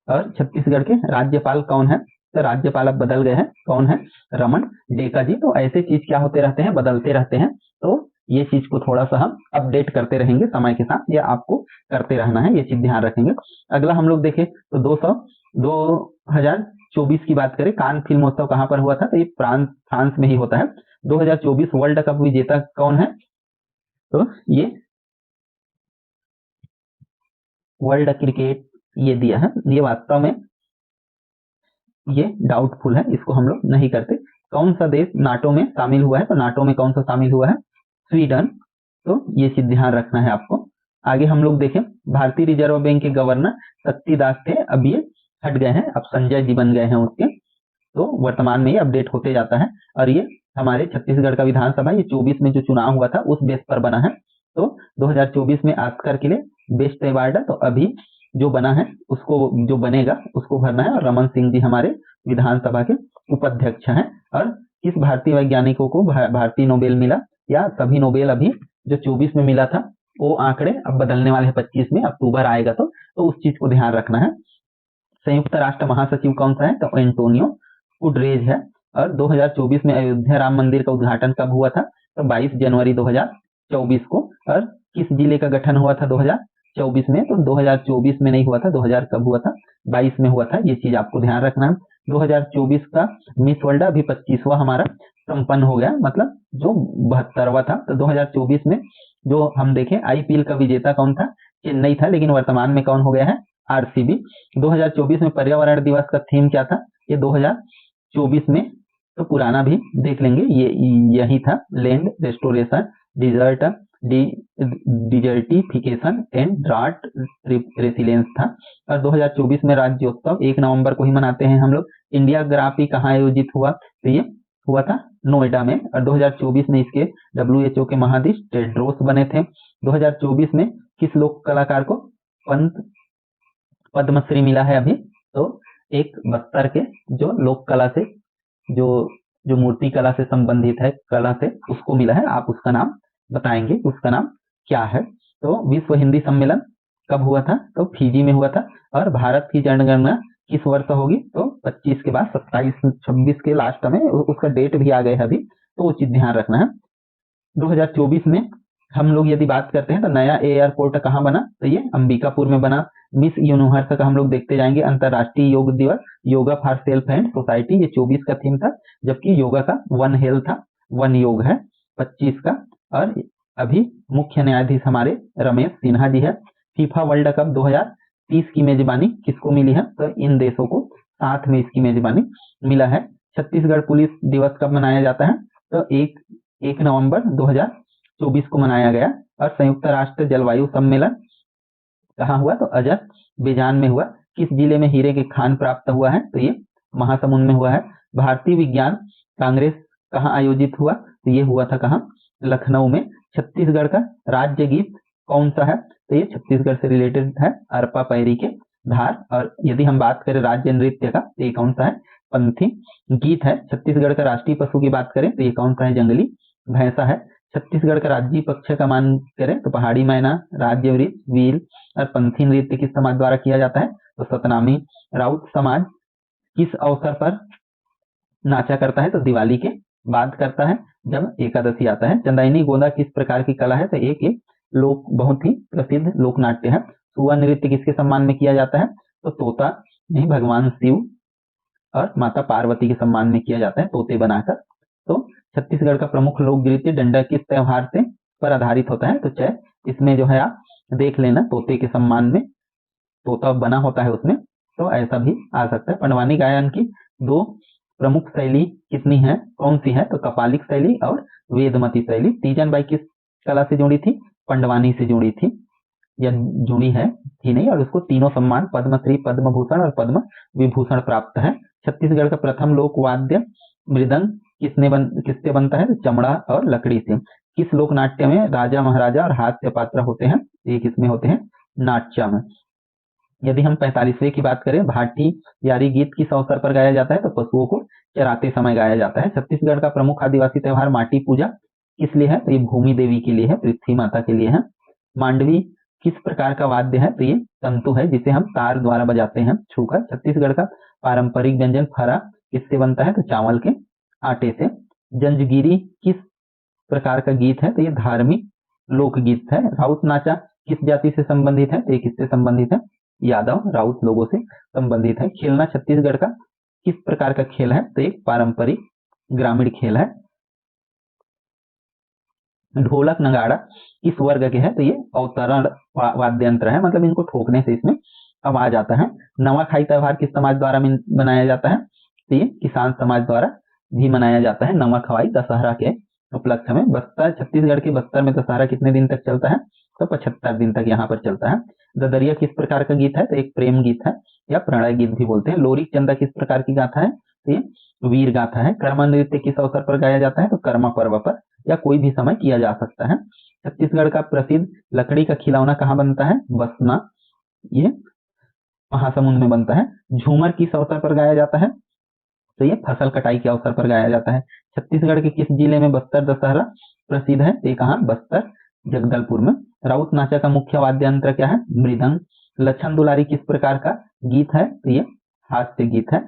और छत्तीसगढ़ के राज्यपाल कौन है? तो राज्यपाल अब बदल गए हैं। कौन है? रमन डेका जी। तो ऐसे चीज क्या होते रहते हैं? बदलते रहते हैं। तो ये चीज को थोड़ा सा हम अपडेट करते रहेंगे समय के साथ, ये आपको करते रहना है, ये चीज ध्यान रखेंगे। अगला हम लोग देखें तो 2024 की बात करें, कान फिल्म उत्सव कहाँ पर हुआ था? तो ये फ्रांस में ही होता है। 2024 वर्ल्ड कप विजेता कौन है? तो ये वर्ल्ड क्रिकेट ये दिया है, ये वास्तव में ये डाउटफुल है, इसको हम लोग नहीं करते। कौन सा देश नाटो में शामिल हुआ है? तो नाटो में कौन सा शामिल हुआ है? स्वीडन। तो ये चीज ध्यान रखना है आपको। आगे हम लोग देखें, भारतीय रिजर्व बैंक के गवर्नर शक्तिदास थे, अब ये हट गए हैं, अब संजय जी बन गए हैं उसके। तो वर्तमान में ये अपडेट होते जाता है। और ये हमारे छत्तीसगढ़ का विधानसभा ये 24 में जो चुनाव हुआ था उस बेस पर बना है। तो 2024 में ऑस्कर के लिए बेस्ट अवार्ड है, तो अभी जो बना है उसको, जो बनेगा उसको भरना है। और रमन सिंह जी हमारे विधानसभा के उपाध्यक्ष हैं। और किस भारतीय वैज्ञानिकों को भारतीय नोबेल मिला, या सभी नोबेल अभी जो 24 में मिला था वो आंकड़े अब बदलने वाले हैं 25 में, अक्टूबर आएगा तो उस चीज को ध्यान रखना है। संयुक्त राष्ट्र महासचिव कौन सा है? तो एंटोनियो गुटरेज है। और 2024 में अयोध्या राम मंदिर का उद्घाटन कब हुआ था? तो 22 जनवरी 2024 को। और किस जिले का गठन हुआ था 2024 में? तो 2024 में नहीं हुआ था, 2000 कब हुआ था? 22 में हुआ था। ये चीज आपको ध्यान रखना है। 2024 का मिस वर्ल्ड अभी 25वां हमारा संपन्न हो गया, मतलब जो 72वां था। तो 2024 में जो हम देखें आईपीएल का विजेता कौन था? चेन्नई था, लेकिन वर्तमान में कौन हो गया है? आरसीबी। 2024 में पर्यावरण दिवस का थीम क्या था? ये 2024 में तो पुराना भी देख लेंगे, ये यही था, land restoration, desert desertification and drought resilience था। और 2024 में राज्योत्सव 1 नवंबर को ही मनाते हैं हम लोग। इंडिया ग्राफी कहाँ आयोजित हुआ? तो ये हुआ था नोएडा में। और 2024 में इसके WHO के महाधीश टेड्रोस बने थे। 2024 में किस लोक कलाकार को पद्मश्री मिला है अभी? तो एक बस्तर के जो लोक कला से जो मूर्ति कला से संबंधित है, कला से, उसको मिला है। आप उसका नाम बताएंगे, उसका नाम क्या है? तो विश्व हिंदी सम्मेलन कब हुआ था? तो फिजी में हुआ था। और भारत की जनगणना किस वर्ष होगी? तो 25 के बाद 27-26 के लास्ट में, उसका डेट भी आ गए है अभी, तो वो चीज ध्यान रखना है। 2024 में हम लोग यदि बात करते हैं तो नया एयरपोर्ट कहाँ बना? तो ये अंबिकापुर में बना। मिस यूनिवर्स का हम लोग देखते जाएंगे। अंतरराष्ट्रीय योग दिवस, yoga for self and society, ये 24 का थीम था, जबकि योगा का वन हेल्थ था, वन योग है 25 का। और अभी मुख्य न्यायाधीश हमारे रमेश सिन्हा जी है। फीफा वर्ल्ड कप 2030 की मेजबानी किसको मिली है? तो इन देशों को साथ में इसकी मेजबानी मिला है। छत्तीसगढ़ पुलिस दिवस कब मनाया जाता है? तो 1 नवंबर 2024 को मनाया गया। और संयुक्त राष्ट्र जलवायु सम्मेलन कहाँ हुआ? तो अजरबैजान में हुआ। किस जिले में हीरे के खान प्राप्त हुआ है? तो ये महासमुंद में हुआ है। भारतीय विज्ञान कांग्रेस कहाँ आयोजित हुआ? तो ये हुआ था कहाँ? लखनऊ में। छत्तीसगढ़ का राज्य गीत कौन सा है? तो ये छत्तीसगढ़ से रिलेटेड है, अरपा पैरी के धार। और यदि हम बात करें राज्य नृत्य का, तो ये कौन सा है? पंथी गीत है। छत्तीसगढ़ का राष्ट्रीय पशु की बात करें तो ये कौन सा है? जंगली भैंसा है। छत्तीसगढ़ का राज्य पक्ष का मान करें तो पहाड़ी मैना, राज्य वृक्ष, व्हील और पंथी नृत्य किस समाज द्वारा किया जाता है? तो सतनामी। राउत समाज किस अवसर पर नाचा करता है? तो दिवाली के बाद करता है, जब एकादशी आता है। चंदाइनी गोंदा किस प्रकार की कला है? तो एक लोक बहुत ही प्रसिद्ध लोक नाट्य है। सुआ नृत्य किसके सम्मान में किया जाता है? तो तोता नहीं, भगवान शिव और माता पार्वती के सम्मान में किया जाता है, तोते बनाकर। तो छत्तीसगढ़ का प्रमुख लोक नृत्य डंडा किस त्योहार से पर आधारित होता है? तो चैत। इसमें जो है आप देख लेना, तोते के सम्मान में तोता बना होता है उसमें, तो ऐसा भी आ सकता है। पंडवानी गायन की 2 प्रमुख शैली कितनी है, कौन सी है? तो कपालिक शैली और वेदमती शैली। तीजन बाई किस कला से जुड़ी थी? पंडवानी से जुड़ी थी। यह जुड़ी है थी नहीं, और उसको तीनों सम्मान पद्मश्री, पद्म भूषण और पद्म विभूषण प्राप्त है। छत्तीसगढ़ का प्रथम लोक वाद्य मृदंग किससे बनता है? चमड़ा और लकड़ी से। किस लोक नाट्य में राजा महाराजा और हास्य पात्र होते हैं? ये किसमें होते हैं? नाट्य में। यदि हम 45वें की बात करें, भाटी यारी गीत किस अवसर पर गाया जाता है? तो पशुओं को चराते समय गाया जाता है। छत्तीसगढ़ का प्रमुख आदिवासी त्योहार माटी पूजा किस लिए है? तो ये भूमि देवी के लिए है, पृथ्वी माता के लिए है। मांडवी किस प्रकार का वाद्य है? तो ये तंतु है जिसे हम तार द्वारा बजाते हैं छूकर। छत्तीसगढ़ का पारंपरिक व्यंजन फरा किससे बनता है? तो चावल के आटे से। जंजगिरी किस प्रकार का गीत है? तो ये धार्मिक लोकगीत है। राउत नाचा किस जाति से संबंधित है? तो ये किससे संबंधित है? यादव राउत लोगों से संबंधित है। खेलना छत्तीसगढ़ का किस प्रकार का खेल है? तो एक पारंपरिक ग्रामीण खेल है। ढोलक नगाड़ा किस वर्ग के है? तो ये अवतरण वाद्य यंत्र है, मतलब इनको ठोकने से इसमें आवाज आता है। नवाखाई त्योहार किस समाज द्वारा मनाया जाता है? तो ये किसान समाज द्वारा भी मनाया जाता है नवाखवाई दशहरा के उपलक्ष्य में। बस्तर, छत्तीसगढ़ के बस्तर में दशहरा कितने दिन तक चलता है? तो 75 दिन तक यहाँ पर चलता है। ददरिया किस प्रकार का गीत है? तो एक प्रेम गीत है या प्रणय गीत भी बोलते हैं। लोरी चंदा किस प्रकार की गाथा है? तो ये वीर गाथा है। कर्मा नृत्य किस अवसर पर गाया जाता है? तो कर्मा पर्व पर या कोई भी समय किया जा सकता है। छत्तीसगढ़ का प्रसिद्ध लकड़ी का खिलौना कहाँ बनता है? बसना, ये महासमुंद में बनता है। झूमर किस अवसर पर गाया जाता है? तो ये फसल कटाई के अवसर पर गाया जाता है। छत्तीसगढ़ के किस जिले में बस्तर दशहरा प्रसिद्ध है? ये कहाँ? बस्तर जगदलपुर में। राउत नाचा का मुख्य वाद्य यंत्र क्या है? मृदंग। लक्षण दुलारी किस प्रकार का गीत है? तो ये हास्य गीत है।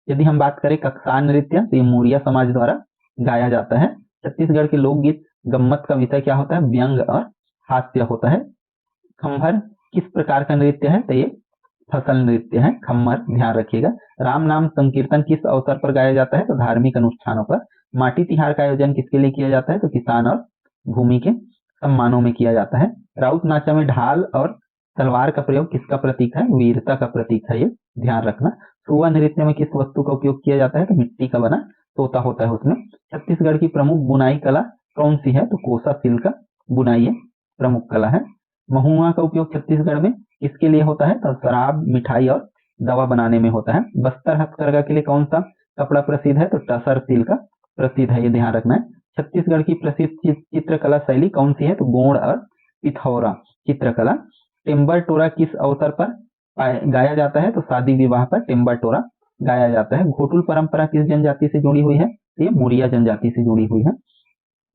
यदि हम बात करें कक्सान नृत्य, तो ये मोरिया समाज द्वारा गाया जाता है। छत्तीसगढ़ के लोकगीत गम्मत का विषय क्या होता है? व्यंग और हास्य होता है। खम्भर किस प्रकार का नृत्य है? तो ये फसल नृत्य है खम्मर, ध्यान रखिएगा। राम नाम संकीर्तन किस अवसर पर गाया जाता है? तो धार्मिक अनुष्ठानों पर। माटी तिहार का आयोजन किसके लिए किया जाता है? तो किसान और भूमि के सम्मानों में किया जाता है। राउत नाचा में ढाल और तलवार का प्रयोग किसका प्रतीक है? वीरता का प्रतीक है, ये ध्यान रखना। सुआ नृत्य में किस वस्तु का उपयोग किया जाता है? तो मिट्टी का बना तोता होता है उसमें। छत्तीसगढ़ की प्रमुख बुनाई कला कौन सी है? तो कोसा सिल्क का बुनाई प्रमुख कला है। महुआ का उपयोग छत्तीसगढ़ में किसके लिए होता है? तो शराब, मिठाई और दवा बनाने में होता है। बस्तर हथकरघा के लिए कौन सा कपड़ा प्रसिद्ध है? तो टसर सिल्क का प्रसिद्ध है, ये ध्यान रखना है। छत्तीसगढ़ की प्रसिद्ध चित्रकला शैली कौन सी है? तो गोंड और पिथौरा चित्रकला। टेम्बर टोरा किस अवसर पर गाया जाता है? तो शादी विवाह पर टेम्बर टोरा गाया जाता है। घोटुल परंपरा किस जनजाति से जुड़ी हुई है? ये मुरिया जनजाति से जुड़ी हुई है।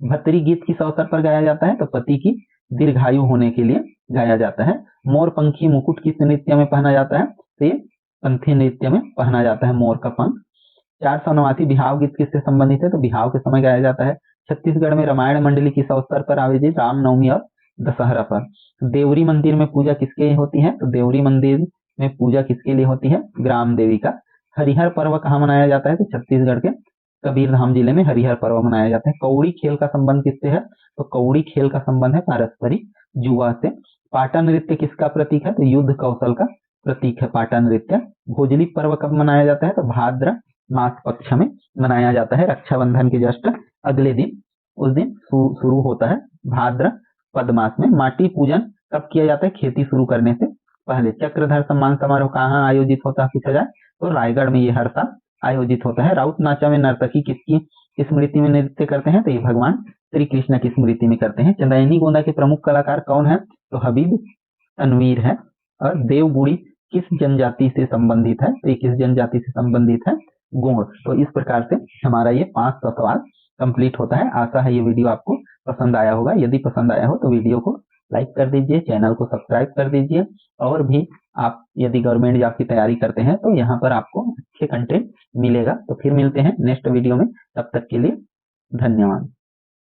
भतरी गीत किस अवसर पर गाया जाता है? तो पति की दीर्घायु होने के लिए गाया जाता है। मोर पंखी मुकुट किस नृत्य में पहना जाता है? तो ये पंथी नृत्य में पहना जाता है मोर का पंख। 489 बिहाव गीत किससे संबंधित है? तो बिहाव के समय गाया जाता है। छत्तीसगढ़ में रामायण मंडली किस अवसर पर आयोजित? रामनवमी और दशहरा पर। देवरी मंदिर में पूजा किसके लिए होती है? तो देवरी मंदिर में पूजा किसके लिए होती है? ग्राम देवी का। हरिहर पर्व कहाँ मनाया जाता है? तो छत्तीसगढ़ के कबीरधाम जिले में हरिहर पर्व मनाया जाता है। कौड़ी खेल का संबंध किससे है? तो कौड़ी खेल का संबंध है पारस्परिक जुआ से। पाटन नृत्य किसका प्रतीक है? तो युद्ध कौशल का प्रतीक है पाटन नृत्य। भोजली पर्व कब मनाया जाता है? तो भाद्र मास पक्ष में मनाया जाता है, रक्षाबंधन के जस्ट अगले दिन, उस दिन शुरू होता है भाद्र पद मास में। माटी पूजन कब किया जाता है? खेती शुरू करने से पहले। चक्रधर सम्मान समारोह कहाँ आयोजित होता है पूछा जाए? तो रायगढ़ में ये हर साल आयोजित होता है। राउत नाचा में नर्तकी किसकी स्मृति में नृत्य करते हैं? तो ये भगवान श्री कृष्ण की स्मृति में करते हैं। चंदैनी गोंदा के प्रमुख कलाकार कौन है? तो हबीब तनवीर है। और देवबुड़ी किस जनजाति से संबंधित है? तो ये किस जनजाति से संबंधित है? गोंड। तो इस प्रकार से हमारा ये 500 सवाल कंप्लीट होता है। आशा है ये वीडियो आपको पसंद आया होगा। यदि पसंद आया हो तो वीडियो को लाइक कर दीजिए, चैनल को सब्सक्राइब कर दीजिए। और भी आप यदि गवर्नमेंट जॉब की तैयारी करते हैं तो यहाँ पर आपको अच्छे कंटेंट मिलेगा। तो फिर मिलते हैं नेक्स्ट वीडियो में, तब तक के लिए धन्यवाद।